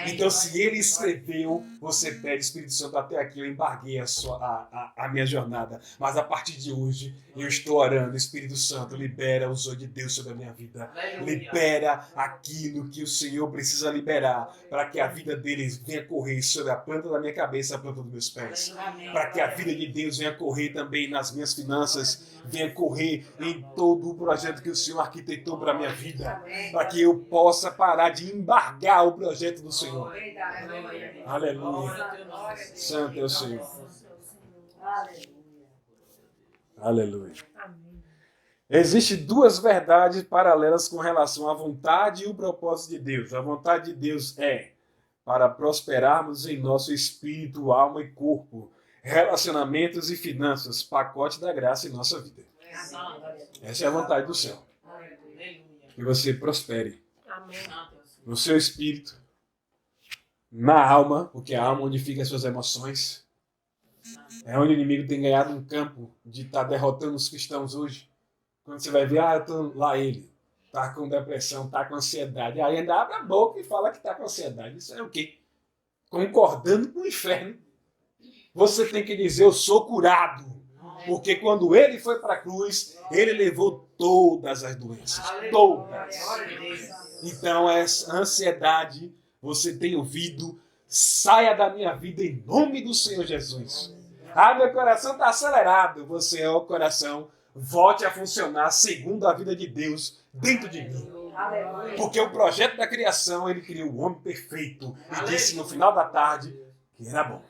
Então, se Ele escreveu, você pede, Espírito Santo, até aqui eu embarguei a minha jornada. Mas a partir de hoje, eu estou orando, Espírito Santo, libera o zoe de Deus sobre a minha vida. Libera aquilo que o Senhor precisa liberar, para que a vida deles venha correr sobre a planta da minha cabeça, a planta dos meus pés. Para que a vida de Deus venha correr também nas minhas finanças, venha correr em todo o projeto que o Senhor arquitetou para a minha vida. Para que eu possa parar de embargar o projeto do Senhor. Aleluia. Santo é o Senhor. Aleluia. Existem duas verdades paralelas com relação à vontade e o propósito de Deus. A vontade de Deus é para prosperarmos em nosso espírito, alma e corpo, relacionamentos e finanças, pacote da graça em nossa vida. Essa é a vontade do céu. Que você prospere no seu espírito, na alma, porque é a alma onde ficam as suas emoções. É onde o inimigo tem ganhado um campo de estar derrotando os cristãos hoje. Quando você vai ver, lá ele está com depressão, está com ansiedade. Aí ainda abre a boca e fala que está com ansiedade. Isso é o quê? Concordando com o inferno. Você tem que dizer, eu sou curado. Porque quando ele foi para a cruz, ele levou todas as doenças. Todas. Então, essa ansiedade, você tem ouvido, saia da minha vida em nome do Senhor Jesus. Meu coração está acelerado. Você é o coração. Volte a funcionar segundo a vida de Deus dentro de mim. Porque o projeto da criação, ele criou o homem perfeito. E disse no final da tarde que era bom.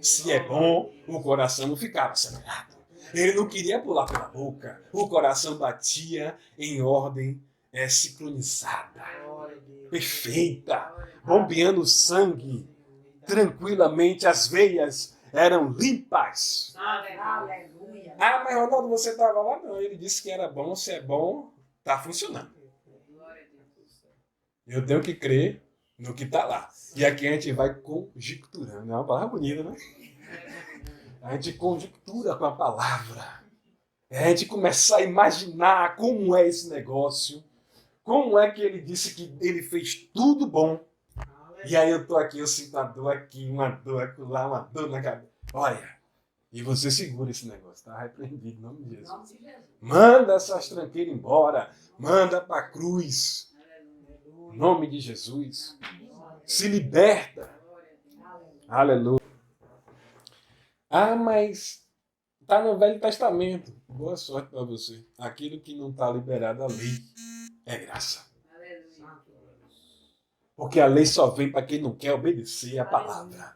Se é bom, o coração não ficava acelerado. Ele não queria pular pela boca. O coração batia em ordem sincronizada, perfeita, bombeando sangue tranquilamente. As veias eram limpas. Mas Ronaldo, você estava lá? Não, ele disse que era bom. Se é bom, está funcionando. Eu tenho que crer no que está lá. E aqui a gente vai conjecturando. É uma palavra bonita, né? A gente conjectura com a palavra. A gente começa a imaginar como é esse negócio. Como é que ele disse que ele fez tudo bom. E aí eu tô aqui, eu sinto uma dor aqui, uma dor lá, uma dor na cabeça. Olha, e você segura esse negócio, tá repreendido em nome de Jesus. Manda essas tranqueiras embora. Manda para a cruz. Em nome de Jesus. Se liberta. Aleluia. Mas está no Velho Testamento. Boa sorte para você. Aquilo que não está liberado à lei é graça. Porque a lei só vem para quem não quer obedecer a palavra.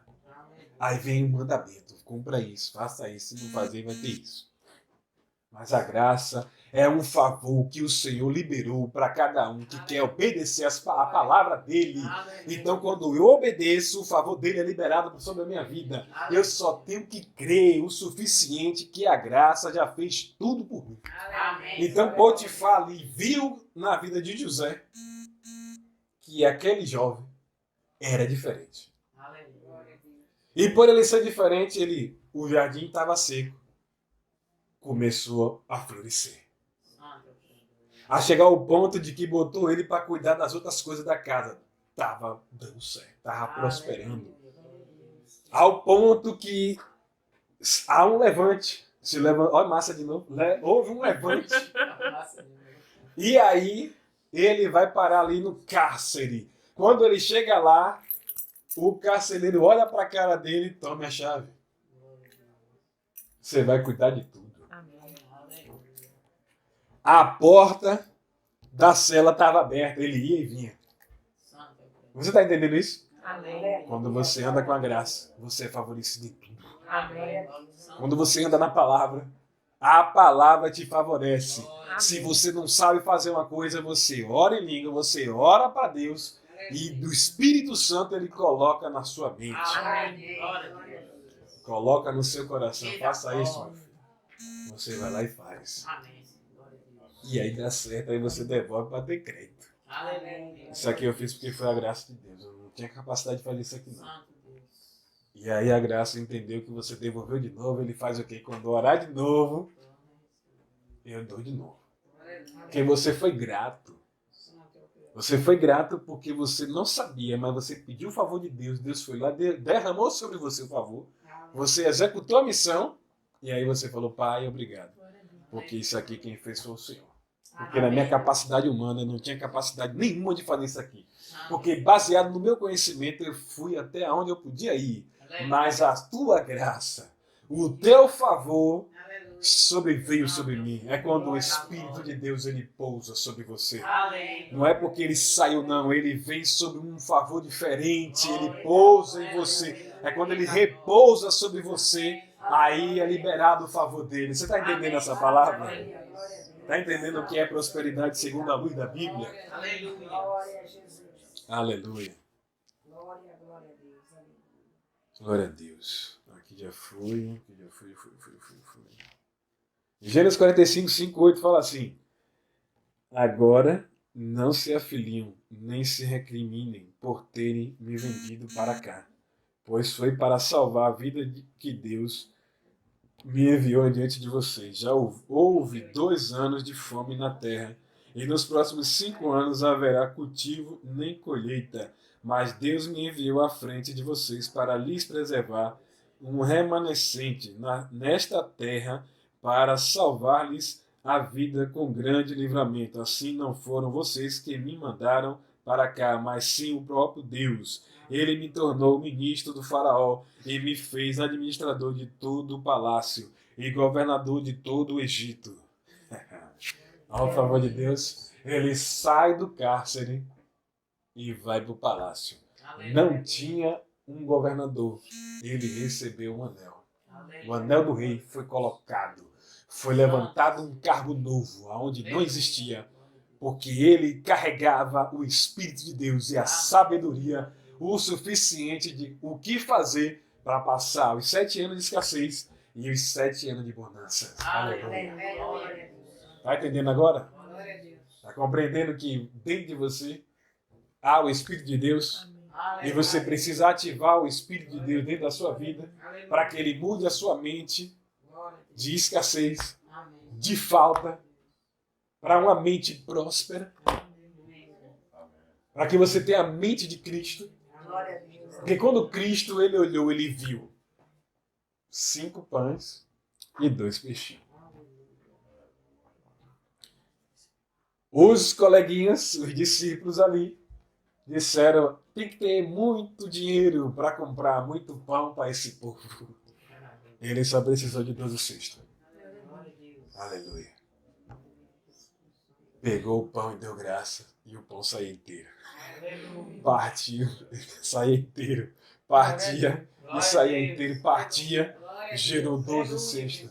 Aí vem o mandamento, cumpra isso, faça isso, se não fazer vai ter isso. Mas a graça é um favor que o Senhor liberou para cada um que quer obedecer a palavra dele. Então, quando eu obedeço, o favor dele é liberado sobre a minha vida. Eu só tenho que crer o suficiente que a graça já fez tudo por mim. Então, Potifar ali viu na vida de José que aquele jovem era diferente. E por ele ser diferente, o jardim estava seco. Começou a florescer. A chegar ao ponto de que botou ele para cuidar das outras coisas da casa. Estava dando certo, estava prosperando. Ao ponto que há um levante. Olha, massa de novo. Houve um levante. E aí, ele vai parar ali no cárcere. Quando ele chega lá, o carcereiro olha para a cara dele e toma a chave. Você vai cuidar de tudo. A porta da cela estava aberta, ele ia e vinha. Você está entendendo isso? Amém. Quando você anda com a graça, você é favorecido em tudo. Amém. Quando você anda na palavra, a palavra te favorece. Amém. Se você não sabe fazer uma coisa, você ora em língua, você ora para Deus e do Espírito Santo ele coloca na sua mente. Amém. Coloca no seu coração. Faça isso, meu filho. Você vai lá e faz. Amém. E aí dá certo, aí você devolve para ter crédito. Aleluia. Isso aqui eu fiz porque foi a graça de Deus. Eu não tinha capacidade de fazer isso aqui, não. E aí a graça entendeu que você devolveu de novo. Ele faz o quê? Quando orar de novo, eu dou de novo. Porque você foi grato. Você foi grato porque você não sabia, mas você pediu o favor de Deus. Deus foi lá, derramou sobre você o favor. Você executou a missão. E aí você falou, Pai, obrigado. Porque isso aqui quem fez foi o Senhor. Porque na minha capacidade humana eu não tinha capacidade nenhuma de fazer isso aqui. Porque baseado no meu conhecimento eu fui até onde eu podia ir. Mas a tua graça, o teu favor sobreveio sobre mim. É quando o Espírito de Deus ele pousa sobre você. Não é porque ele saiu não, ele vem sobre um favor diferente, ele pousa em você. É quando ele repousa sobre você, aí é liberado o favor dele. Você está entendendo essa palavra? Está entendendo o que é prosperidade segundo a luz da Bíblia? Aleluia. Glória a Jesus. Aleluia. Glória a Deus. Glória a Deus. Aqui já foi. Gênesis 45, 5, 8 fala assim: agora não se afiliam, nem se recriminem por terem me vendido para cá, pois foi para salvar a vida que Deus me enviou diante de vocês. Já houve 2 anos de fome na terra, e nos próximos 5 anos haverá cultivo nem colheita. Mas Deus me enviou à frente de vocês para lhes preservar um remanescente nesta terra, para salvar-lhes a vida com grande livramento. Assim não foram vocês que me mandaram para cá, mas sim o próprio Deus. Ele me tornou ministro do faraó e me fez administrador de todo o palácio e governador de todo o Egito. Ao favor de Deus, ele sai do cárcere e vai para o palácio. Não tinha um governador, ele recebeu um anel. O anel do rei foi colocado, foi levantado um cargo novo, onde não existia, porque ele carregava o Espírito de Deus e a sabedoria o suficiente de o que fazer para passar os 7 anos de escassez e os 7 anos de bonança. Aleluia. Está entendendo agora? Está compreendendo que dentro de você há o Espírito de Deus e você precisa ativar o Espírito de Deus dentro da sua vida para que ele mude a sua mente de escassez, de falta, para uma mente próspera, para que você tenha a mente de Cristo. Porque quando Cristo ele olhou, ele viu 5 pães e 2 peixinhos. Os coleguinhas, os discípulos ali, disseram, tem que ter muito dinheiro para comprar muito pão para esse povo. Ele só precisou de 12 cestos. Aleluia. Pegou o pão e deu graça. e o pão saía inteiro. Partiu, saía inteiro. Partia e saía inteiro. Partia, gerou 12 cestos.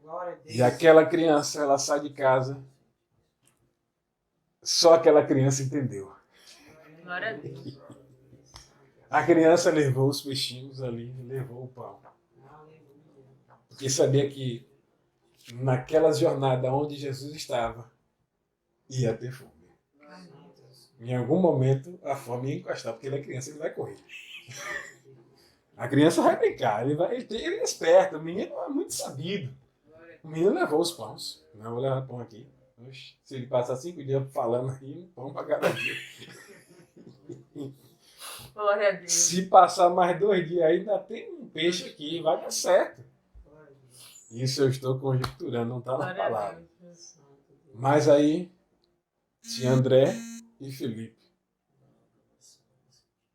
Glória a Deus. E aquela criança, ela sai de casa. Só aquela criança entendeu. Glória a Deus. A criança levou os peixinhos ali, levou o pão. Porque sabia que naquela jornada onde Jesus estava, ia ter fome. Em algum momento, a fome ia encostar, porque ele é criança, ele vai correr. A criança vai brincar, ele é esperto, o menino é muito sabido. O menino levou os pães. Não, vou levar pão aqui. Oxe, se ele passar 5 dias falando aí, pão para cada dia. Glória a Deus. Se passar mais 2 dias, ainda tem um peixe aqui, vai dar certo. Isso eu estou conjecturando, não está na Glória a palavra. Deus. Mas aí tinha André e Felipe.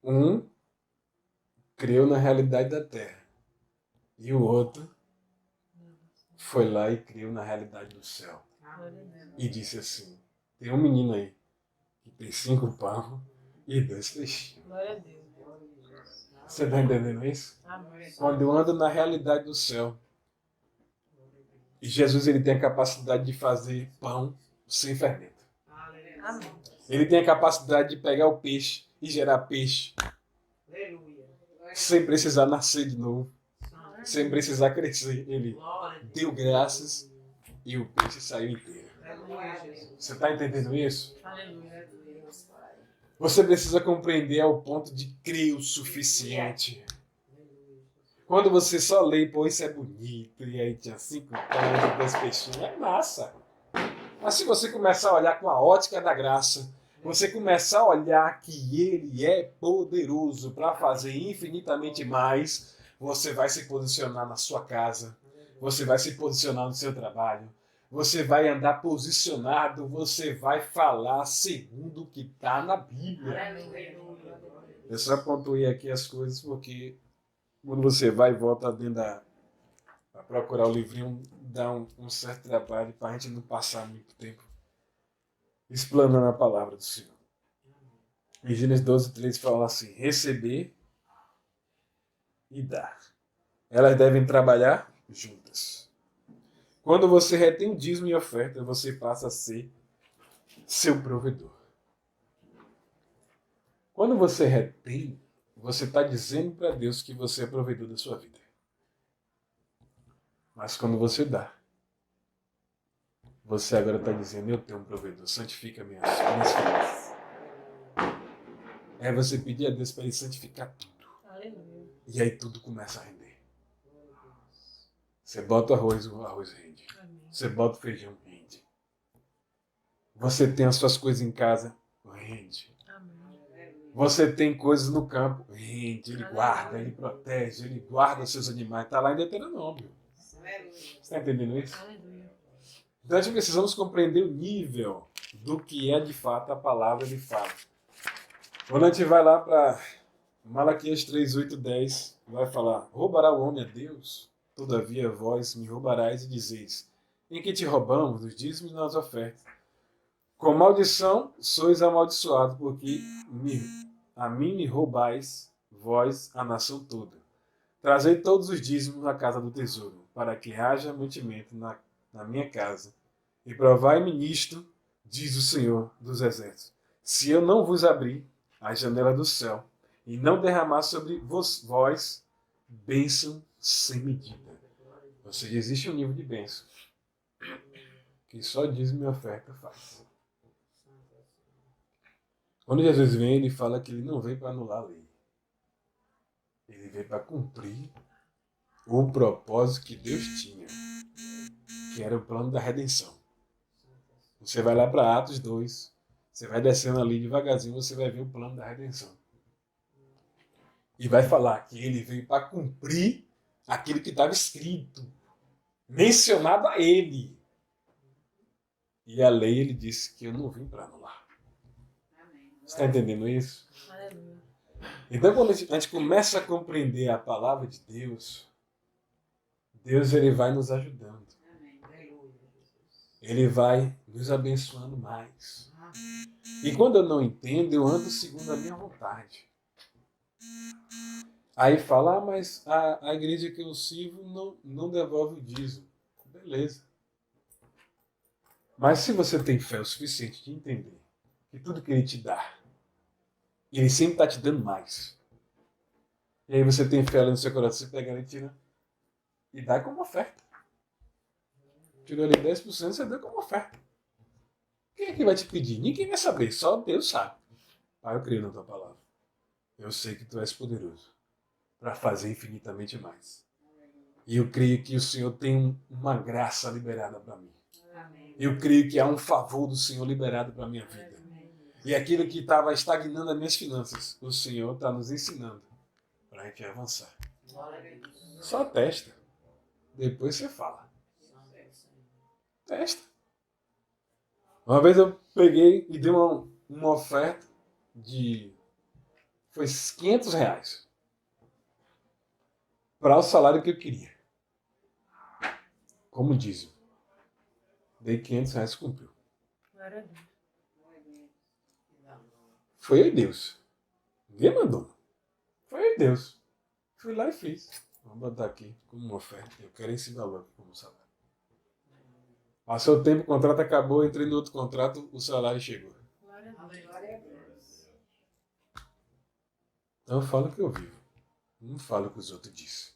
Um creu na realidade da terra e o outro foi lá e creu na realidade do céu. Glória a Deus. E disse assim, tem um menino aí que tem 5 pães e 2 peixinhos. Glória a Deus. Você está entendendo isso? Amém. Quando eu ando na realidade do céu, e Jesus ele tem a capacidade de fazer pão sem fermento. Amém. Ele tem a capacidade de pegar o peixe e gerar peixe Aleluia. sem precisar nascer de novo, sem precisar crescer. Ele Glória a Deus. deu graças e o peixe saiu inteiro. Aleluia, Jesus. Você está entendendo isso? Aleluia. Deus, Pai. Você precisa compreender ao ponto de crer o suficiente. Quando você só lê, pô, isso é bonito, e aí tinha 5 pães e 2 peixinhos, é massa. Mas se você começar a olhar com a ótica da graça, você começar a olhar que Ele é poderoso para fazer infinitamente mais, você vai se posicionar na sua casa, você vai se posicionar no seu trabalho, você vai andar posicionado, você vai falar segundo o que está na Bíblia. Eu só pontuei aqui as coisas porque quando você vai e volta dentro para procurar o livrinho, dá um certo trabalho para a gente não passar muito tempo explanando a palavra do Senhor. Em Gênesis 12:3 fala assim, receber e dar. Elas devem trabalhar juntas. Quando você retém dízimo e oferta, você passa a ser seu provedor. Quando você retém, você está dizendo para Deus que você é provedor da sua vida. Mas quando você dá, você agora está dizendo, eu tenho um provedor, santifica minhas finanças. É você pedir a Deus para Ele santificar tudo. Aleluia. E aí tudo começa a render. Você bota o arroz rende. Amém. Você bota o feijão, rende. Você tem as suas coisas em casa, rende. Amém. Você tem coisas no campo, rende. Ele guarda, Ele protege, Ele guarda os seus animais. Está lá em Deuteronômio. Você está entendendo isso? Aleluia. Então, nós precisamos compreender o nível do que é de fato a palavra de fato. Quando a gente vai lá para Malaquias 3:8-10, vai falar, roubará o homem a Deus? Todavia vós me roubarais e dizeis, em que te roubamos os dízimos e nas ofertas? Com maldição sois amaldiçoados, porque a mim me roubais, vós, a nação toda. Trazei todos os dízimos à casa do tesouro, para que haja mantimento na minha casa. E provai-me nisto, diz o Senhor dos Exércitos, se eu não vos abrir a janela do céu e não derramar sobre vós bênção sem medida. Ou seja, existe um nível de bênção que só dízimo e oferta faz. Quando Jesus vem, ele fala que ele não veio para anular a lei. Ele veio para cumprir o propósito que Deus tinha, que era o plano da redenção. Você vai lá para Atos 2, você vai descendo ali devagarzinho, você vai ver o plano da redenção. E vai falar que ele veio para cumprir aquilo que estava escrito, mencionado a ele. E a lei, ele disse que eu não vim para anular. Você está entendendo isso? Aleluia. Então, quando a gente começa a compreender a palavra de Deus, Deus ele vai nos ajudando. Ele vai nos abençoando mais. E quando eu não entendo, eu ando segundo a minha vontade. Aí fala, mas a igreja que eu sirvo não devolve o dízimo. Beleza. Mas se você tem fé o suficiente de entender que tudo que ele te dá, ele sempre está te dando mais. E aí você tem fé ali no seu coração, você pega e tira e dá como oferta. Tirou ali 10%, você deu como oferta. Quem é que vai te pedir? Ninguém vai saber, só Deus sabe. Pai, eu creio na tua palavra. Eu sei que tu és poderoso para fazer infinitamente mais. E eu creio que o Senhor tem uma graça liberada para mim. Eu creio que há um favor do Senhor liberado para a minha vida. E aquilo que estava estagnando as minhas finanças, o Senhor está nos ensinando para a gente avançar. Só testa. Depois você fala. Testa. Uma vez eu peguei e dei uma oferta de... Foi R$500 para o salário que eu queria. Como dizem. Dei R$500 e cumpriu. Glória a Deus. Foi eu e Deus. Ninguém mandou. Foi eu e Deus. Fui lá e fiz. Vamos botar aqui como uma oferta. Eu quero esse valor aqui como salário. Passou o tempo, o contrato acabou, entrei no outro contrato, o salário chegou. Glória a Deus. Então eu falo o que eu vivo. Não falo o que os outros dizem.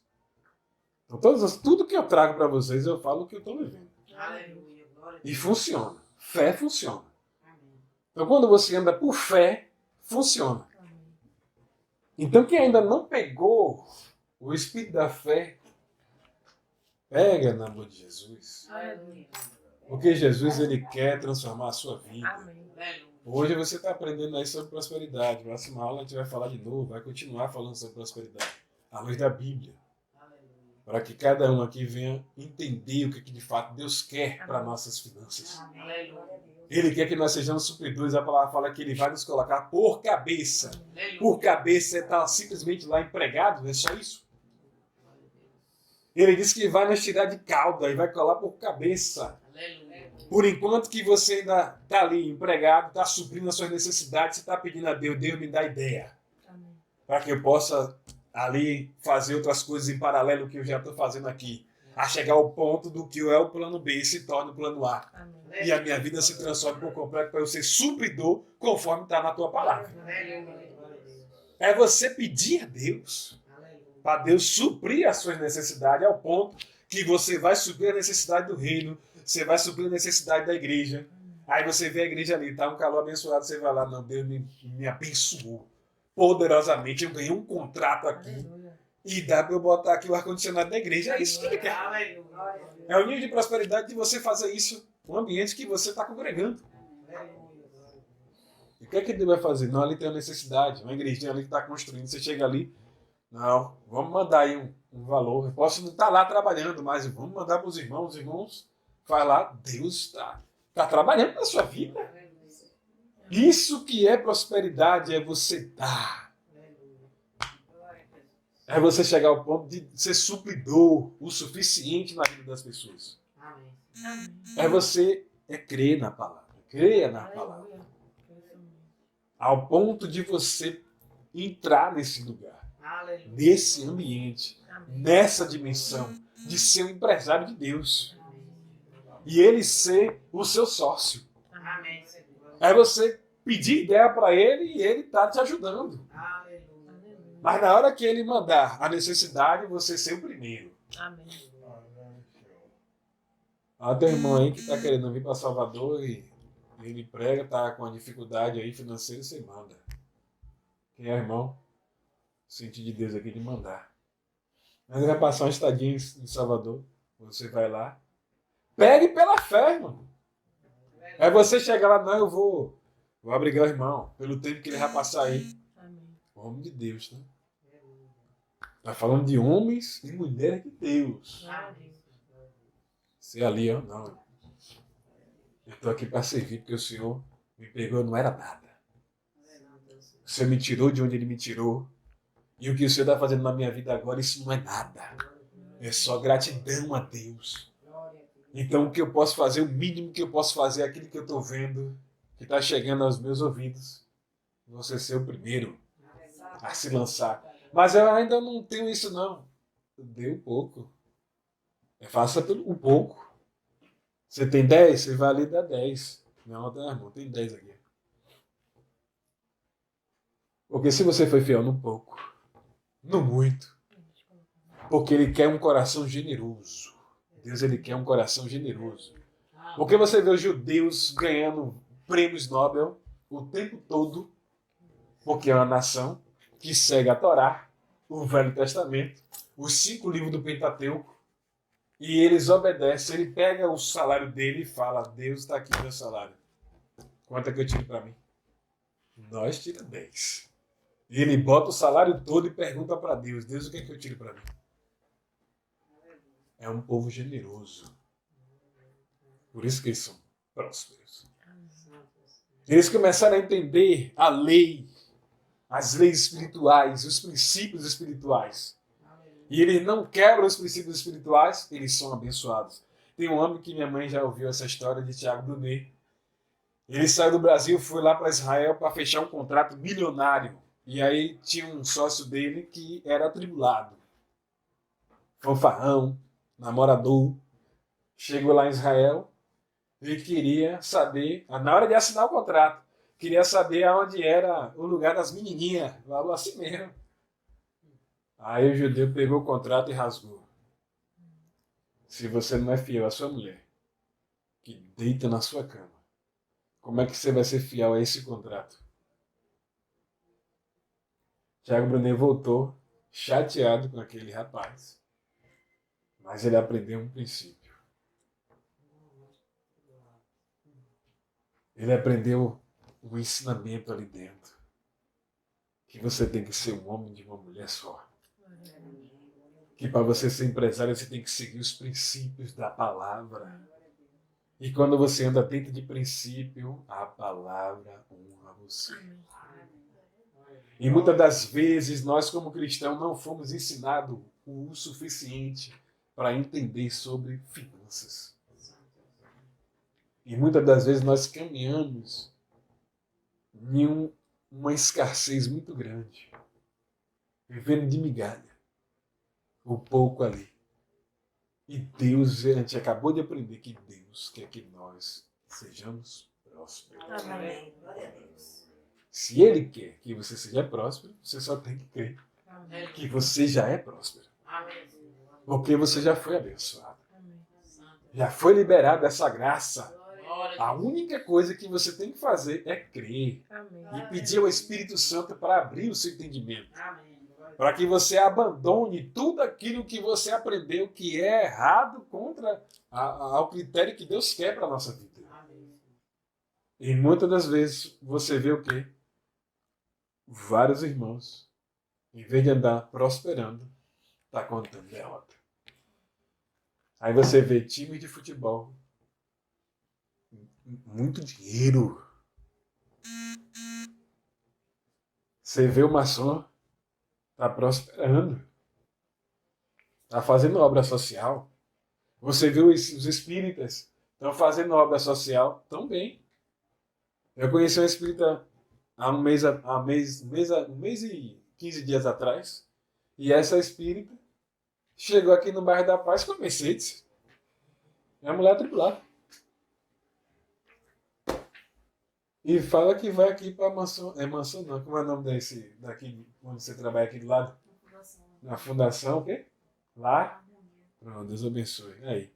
Então tudo que eu trago para vocês, eu falo o que eu estou vivendo. Aleluia. Glória a Deus. E funciona. Fé funciona. Amém. Então quando você anda por fé, funciona. Amém. Então quem ainda não pegou o Espírito da fé, pega na mão de Jesus. Aleluia. Porque Jesus, ele quer transformar a sua vida. Amém. Aleluia. Hoje você está aprendendo aí sobre prosperidade. Próxima aula a gente vai falar de novo, vai continuar falando sobre prosperidade. À luz da Bíblia. Aleluia. Para que cada um aqui venha entender o que de fato Deus quer para nossas finanças. Aleluia. Ele quer que nós sejamos supridores. A palavra fala que ele vai nos colocar por cabeça. Por cabeça é estar simplesmente lá empregado, é só isso. Ele disse que vai nos tirar de cauda e vai colar por cabeça. Aleluia. Por enquanto que você ainda está ali empregado, está suprindo as suas necessidades, você está pedindo a Deus, Deus me dá ideia. Amém. Para que eu possa ali fazer outras coisas em paralelo que eu já estou fazendo aqui. A chegar ao ponto do que é o plano B se torne o plano A. Amém. E a minha vida se transforme por completo para eu ser supridor conforme está na tua palavra. Aleluia. É você pedir a Deus para Deus suprir as suas necessidades ao ponto que você vai suprir a necessidade do reino, você vai suprir a necessidade da igreja. Aí você vê a igreja ali, tá um calor abençoado, você vai lá, não, Deus me abençoou poderosamente, eu ganhei um contrato aqui Aleluia. e dá para eu botar aqui o ar-condicionado da igreja. É isso que ele quer. Aleluia. É o nível de prosperidade de você fazer isso no ambiente que você está congregando. E o que é que Deus vai fazer? Não, ali tem uma necessidade, uma igrejinha ali que está construindo, você chega ali, não, vamos mandar aí um valor. Eu posso não estar lá trabalhando, mas vamos mandar para os irmãos vai lá, Deus está trabalhando na sua vida. Isso que é prosperidade, é você dar. É você chegar ao ponto de ser supridor o suficiente na vida das pessoas. Amém. Amém. É você crer na palavra. Creia na palavra. Aleluia. Isso mesmo. Ao ponto de você entrar nesse lugar, Aleluia. nesse ambiente, Amém. nessa dimensão de ser um empresário de Deus. E ele ser o seu sócio. Amém. É você pedir ideia para ele e ele está te ajudando. Aleluia. Aleluia. Mas na hora que ele mandar a necessidade, você ser o primeiro. Amém. Tem um irmão aí que está querendo vir para Salvador e ele prega, está com uma dificuldade aí financeira, você manda. Quem é irmão? Senti de Deus aqui de mandar. Mas ele vai passar uma estadia em Salvador. Você vai lá. Pegue pela fé, irmão. É você chegar lá, não, eu vou abrigar o irmão pelo tempo que ele vai passar aí. Amém. Homem de Deus, né? Está falando de homens e mulheres de Deus. Amém. Você ali, ó, não. Eu estou aqui para servir, porque o Senhor me pegou, não era nada. O Senhor me tirou de onde Ele me tirou. E o que o Senhor está fazendo na minha vida agora, isso não é nada. É só gratidão a Deus. Então, o que eu posso fazer, o mínimo que eu posso fazer é aquilo que eu estou vendo, que está chegando aos meus ouvidos. Você ser o primeiro a se lançar. Mas eu ainda não tenho isso, não. Dê um pouco. Faça um pouco. Você tem 10, você vai ali dar 10. Não, tá, irmão, tem 10 aqui. Porque se você foi fiel no pouco, no muito, porque ele quer um coração generoso. Deus, ele quer um coração generoso. Porque você vê os judeus ganhando prêmios Nobel o tempo todo, porque é uma nação que segue a Torá, o Velho Testamento, os 5 livros do Pentateuco, e eles obedecem. Ele pega o salário dele e fala: Deus, está aqui meu salário. Quanto é que eu tiro para mim? Nós tira 10. E ele bota o salário todo e pergunta para Deus: Deus, o que é que eu tiro para mim? É um povo generoso. Por isso que eles são prósperos. Eles começaram a entender a lei, as leis espirituais, os princípios espirituais. E eles não quebram os princípios espirituais, eles são abençoados. Tem um homem que minha mãe já ouviu essa história de Tiago Brunet. Ele saiu do Brasil, foi lá para Israel para fechar um contrato milionário. E aí tinha um sócio dele que era atribulado. Fanfarrão, namorador. Chegou lá em Israel e queria saber, na hora de assinar o contrato, queria saber aonde era o lugar das menininhas. Falou assim mesmo. Aí o judeu pegou o contrato e rasgou. Se você não é fiel à sua mulher, que deita na sua cama, como é que você vai ser fiel a esse contrato? Tiago Brunet voltou chateado com aquele rapaz. Mas ele aprendeu um princípio. Ele aprendeu um ensinamento ali dentro. Que você tem que ser um homem de uma mulher só. Que para você ser empresário, você tem que seguir os princípios da palavra. E quando você anda dentro de princípio, a palavra honra você. E muitas das vezes, nós como cristãos não fomos ensinados o suficiente para entender sobre finanças. E muitas das vezes nós caminhamos em uma escassez muito grande, vivendo de migalha, o pouco ali. E Deus, a gente acabou de aprender que Deus quer que nós sejamos prósperos. Amém. Se Ele quer que você seja próspero, você só tem que crer que você já é próspero. Porque você já foi abençoado. Já foi liberado essa graça. A única coisa que você tem que fazer é crer. E pedir ao Espírito Santo para abrir o seu entendimento. Para que você abandone tudo aquilo que você aprendeu que é errado contra ao critério que Deus quer para a nossa vida. E muitas das vezes você vê o quê? Vários irmãos, em vez de andar prosperando, está contando derrota. Aí você vê time de futebol, muito dinheiro. Você vê o maçom, está prosperando, está fazendo obra social. Você vê os espíritas, estão fazendo obra social também. Eu conheci um espírita há um mês e 15 dias atrás, e essa espírita chegou aqui no bairro da Paz com a Mercedes. É a mulher tripulada. E fala que vai aqui para mansão. É mansão não, como é o nome daqui onde você trabalha aqui do lado? Na fundação, o quê? Lá? Pronto, Deus abençoe. Aí.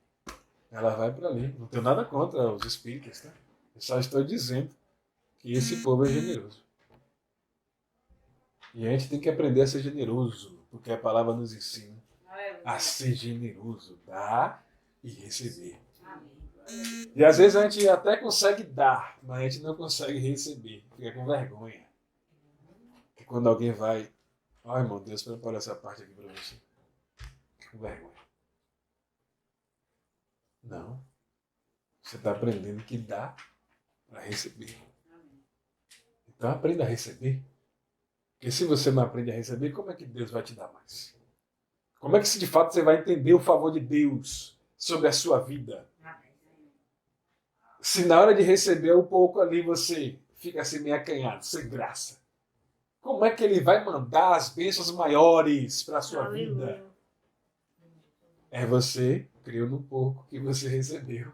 Ela vai para ali. Não tenho nada contra os espíritas, tá? Eu só estou dizendo que esse povo é generoso. E a gente tem que aprender a ser generoso, porque a palavra nos ensina a ser generoso, dar e receber. E às vezes a gente até consegue dar, mas a gente não consegue receber, fica com vergonha. Porque quando alguém vai, ó irmão, Deus preparou essa parte aqui para você. Fica com vergonha. Não. Você está aprendendo que dá para receber. Então aprenda a receber. Porque se você não aprende a receber, como é que Deus vai te dar mais? Como é que de fato você vai entender o favor de Deus sobre a sua vida? Se na hora de receber um pouco ali você fica assim meio acanhado, sem graça, como é que ele vai mandar as bênçãos maiores para a sua vida? Aleluia. É você criou no pouco que você recebeu.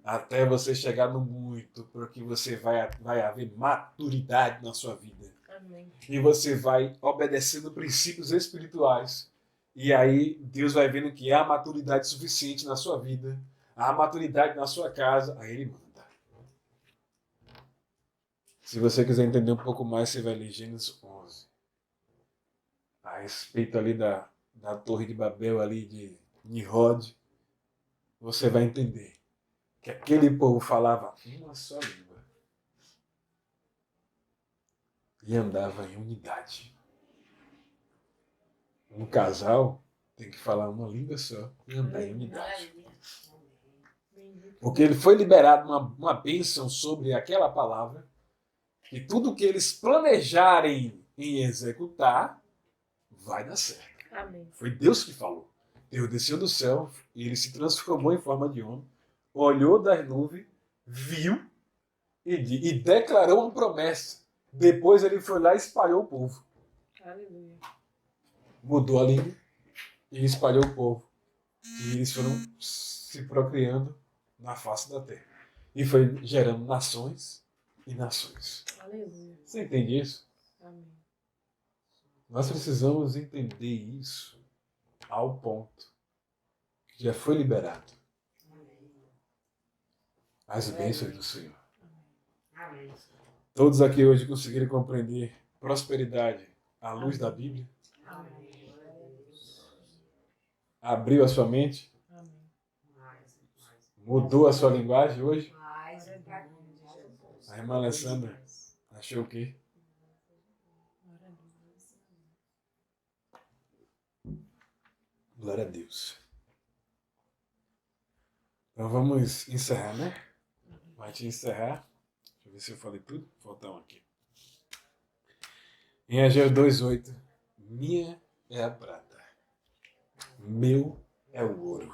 Até você chegar no muito, porque você vai haver maturidade na sua vida. Amém. E você vai obedecendo princípios espirituais. E aí Deus vai vendo que há maturidade suficiente na sua vida, há maturidade na sua casa, aí Ele manda. Se você quiser entender um pouco mais, você vai ler Gênesis 11. A respeito ali da Torre de Babel, ali de Nimrod, você vai entender que aquele povo falava uma só língua e andava em unidade. Um casal tem que falar uma língua só e andar em unidade. Bendito. Porque ele foi liberado uma bênção sobre aquela palavra, e tudo que eles planejarem em executar vai dar certo. Amém. Foi Deus que falou. Deus desceu do céu e ele se transformou em forma de homem, olhou das nuvens, viu e declarou uma promessa. Depois ele foi lá e espalhou o povo. Aleluia. Mudou a língua e espalhou o povo. E eles foram se procriando na face da terra. E foi gerando nações e nações. Aleluia. Você entende isso? Amém. Nós precisamos entender isso ao ponto que já foi liberado as bênçãos do Senhor. Amém. Todos aqui hoje conseguiram compreender prosperidade à luz da Bíblia? Amém. Abriu a sua mente? Amém. Mudou a sua linguagem hoje? Mais em nome de Jesus. A irmã Alessandra achou o quê? Glória a Deus. Glória a Deus. Então vamos encerrar, né? Vai te encerrar. Deixa eu ver se eu falei tudo. Falta um aqui. Em Ageu 2:8. Minha é a prata, meu é o ouro,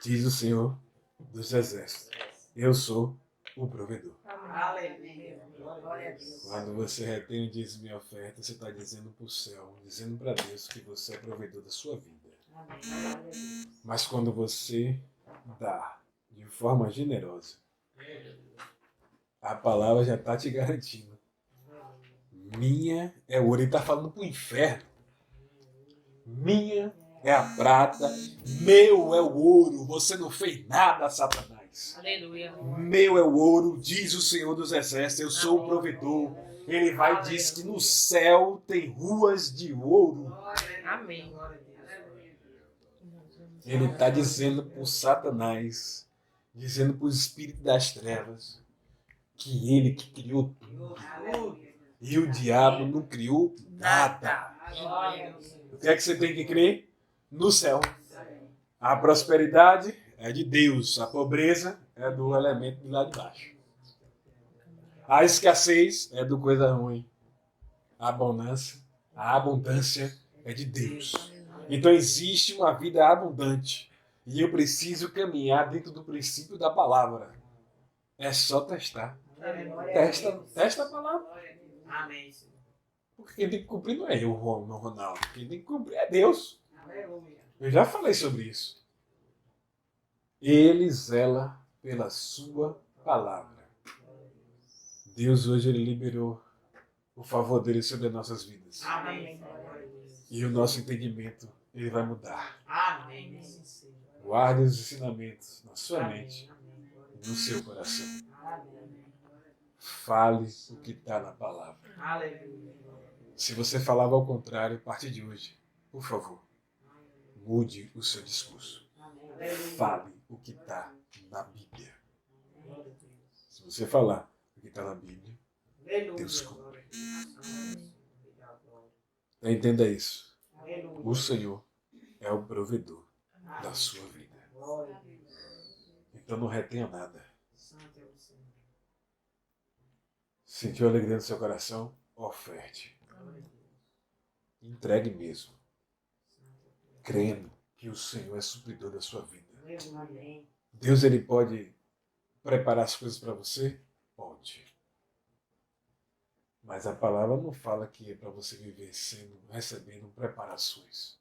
diz o Senhor dos Exércitos. Eu sou o provedor. Aleluia. Glória a Deus. Quando você retém o dízimo e a oferta, você está dizendo para o céu, dizendo para Deus que você é provedor da sua vida. Amém. Mas quando você dá de forma generosa, a palavra já está te garantindo. Minha é o ouro. Ele está falando para o inferno. Minha é a prata, meu é o ouro. Você não fez nada, Satanás. Aleluia. Meu é o ouro, diz o Senhor dos Exércitos. Eu sou o provedor. Ele vai e diz que no céu tem ruas de ouro. Amém. Glória a Deus. Ele está dizendo para o Satanás, dizendo para o espírito das trevas, que ele que criou tudo. E o diabo não criou nada. Glória a Deus. O que é que você tem que crer? No céu. A prosperidade é de Deus. A pobreza é do elemento de lá de baixo. A escassez é do coisa ruim. A abundância é de Deus. Então existe uma vida abundante. E eu preciso caminhar dentro do princípio da palavra. É só testar. Testa a palavra. Amém, Senhor. Porque quem tem que cumprir não é eu, Ronaldo. Quem tem que cumprir é Deus. Aleluia. Eu já falei sobre isso. Ele zela pela sua palavra. Deus hoje ele liberou o favor dele sobre as nossas vidas. Amém. Glória a Deus. E o nosso entendimento ele vai mudar. Amém. Assim seja. Guarde os ensinamentos na sua Amém. mente Amém. Glória a e Deus. no seu coração. Amém. Fale o que está na palavra. Aleluia. Se você falava ao contrário, a partir de hoje, por favor, mude o seu discurso. Amém. Fale o que está na Bíblia. Glória a Deus. Se você falar o que está na Bíblia, Aleluia. Deus Glória a Deus. então entenda isso. Aleluia. O Senhor é o provedor da sua vida. Glória a Deus. Então não retenha nada. Santo é o Senhor. Sentiu alegria no seu coração? Oferte. Glória a Deus. Entregue mesmo, Santo é o Senhor. crendo que o Senhor é supridor da sua vida. Amém. Deus ele pode preparar as coisas para você? Pode. Mas a palavra não fala que é para você viver recebendo preparações.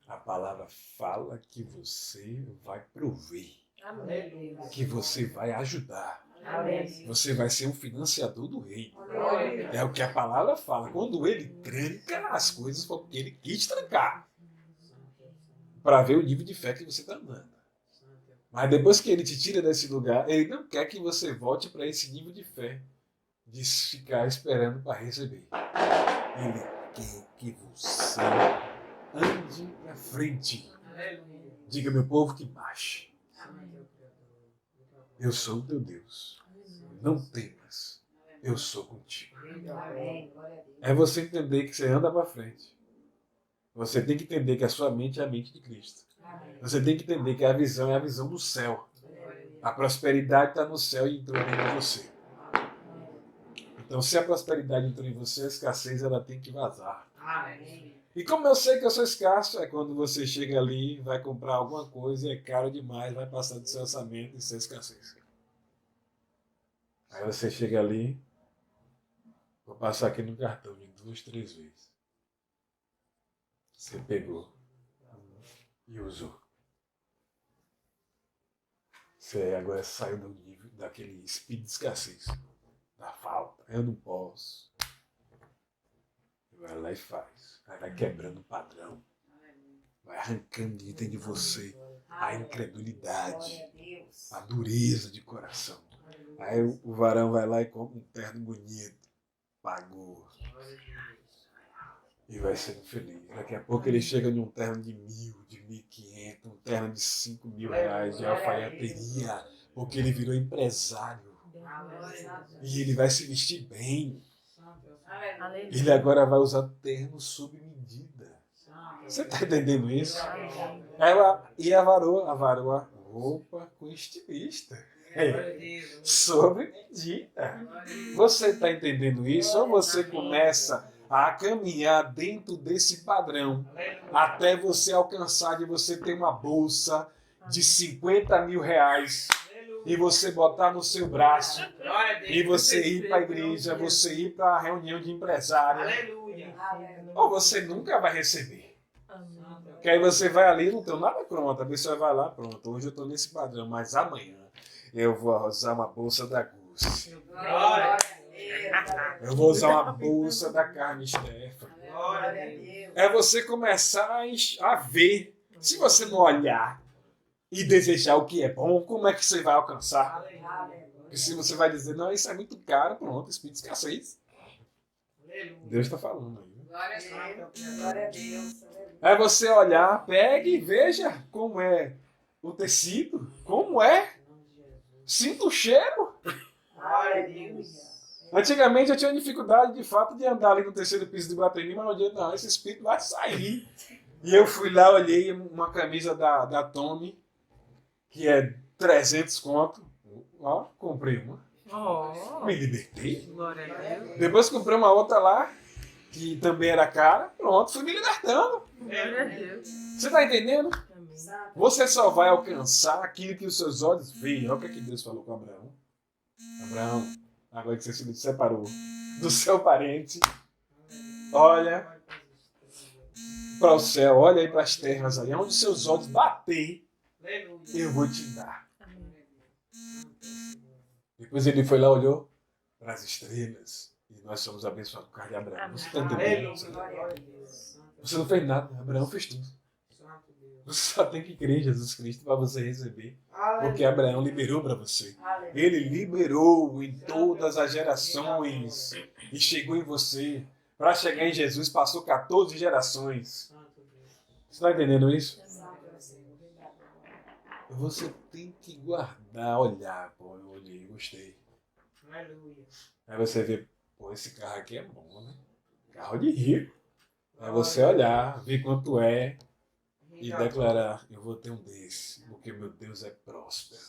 A palavra fala que você vai prover, Amém. que você vai ajudar. Amém. Você vai ser um financiador do reino. É o que a palavra fala. Quando ele tranca as coisas, foi porque ele quis trancar. Para ver o nível de fé que você está andando. Mas depois que ele te tira desse lugar, ele não quer que você volte para esse nível de fé. De ficar esperando para receber. Ele quer que você ande para frente. Diga, meu povo, que baixe. Eu sou o teu Deus. Não temas. Eu sou contigo. É você entender que você anda para frente. Você tem que entender que a sua mente é a mente de Cristo. Você tem que entender que a visão é a visão do céu. A prosperidade está no céu e entrou dentro de você. Então, se a prosperidade entrou em você, a escassez ela tem que vazar. E como eu sei que eu sou escasso, é quando você chega ali, vai comprar alguma coisa e é caro demais, vai passar do seu orçamento e ser escassez. Aí você chega ali, vou passar aqui no cartão de 2, 3 vezes. Você pegou e usou. Você agora saiu do nível daquele espírito de escassez, da falta. Eu não posso. Vai lá e faz. Aí vai quebrando o padrão. Vai arrancando de dentro de você a incredulidade, a dureza de coração. Aí o varão vai lá e compra um terno bonito. Pagou. E vai sendo feliz. Daqui a pouco ele chega num terno de 1.000, de 1.500, um terno de 5.000 reais de alfaiateria, porque ele virou empresário. E ele vai se vestir bem. Ele agora vai usar terno sob medida. Você está entendendo isso? E a varoa, roupa com estilista. Sob medida. Você está entendendo isso? Ou você começa a caminhar dentro desse padrão até você alcançar de você ter uma bolsa de 50.000 reais e você botar no seu braço e você ir para a igreja, você ir para a reunião de empresário, ou você nunca vai receber. Porque aí você vai ali, não tem nada pronto, a pessoa vai lá, pronto, hoje eu estou nesse padrão, mas amanhã eu vou usar uma bolsa da Gucci. Eu vou usar uma bolsa da Carmen Stefan. É você começar a ver. Se você não olhar e desejar o que é bom, como é que você vai alcançar? Porque se você vai dizer, não, isso é muito caro, pronto, espírito de escassez. Deus está falando aí. Glória a Deus. É você olhar, pegue e veja como é o tecido, como é. Sinta o cheiro. Antigamente eu tinha dificuldade de fato de andar ali no terceiro piso do Guatemi, mas um dia não, esse espírito vai sair. E eu fui lá, olhei uma camisa da Tommy, que é 300 conto. Ó, comprei uma. Me libertei. Glória a Deus. Depois comprei uma outra lá, que também era cara. Pronto, fui me libertando. Glória a Deus. Você está entendendo? Amém. Você só vai alcançar aquilo que os seus olhos veem. Olha o que, é que Deus falou com Abraão. Abraão, agora que você se separou do seu parente, olha para o céu, olha aí para as terras aí, onde seus olhos bater, eu vou te dar. Depois ele foi lá, olhou para as estrelas e nós somos abençoados por causa de Abraão. Você está entendendo? Você não fez nada, Abraão fez tudo. Você só tem que crer em Jesus Cristo para você receber. Porque Abraão liberou para você. Ele liberou em todas as gerações e chegou em você. Para chegar em Jesus, passou 14 gerações. Você está entendendo isso? Você tem que guardar, olhar. Pô, eu olhei, gostei. Aí você vê, pô, esse carro aqui é bom, né? Carro de rico. Aí você olhar, ver quanto é e declarar, eu vou ter um desse, porque meu Deus é próspero.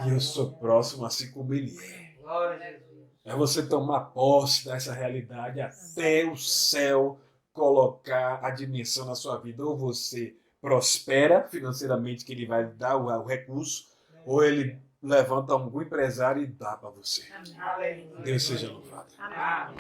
E eu sou próximo assim como Ele é. É você tomar posse dessa realidade até o céu colocar a dimensão na sua vida. Ou você prospera financeiramente, que Ele vai dar o recurso, ou Ele levanta algum empresário e dá para você. Aleluia. Deus seja louvado. Amém.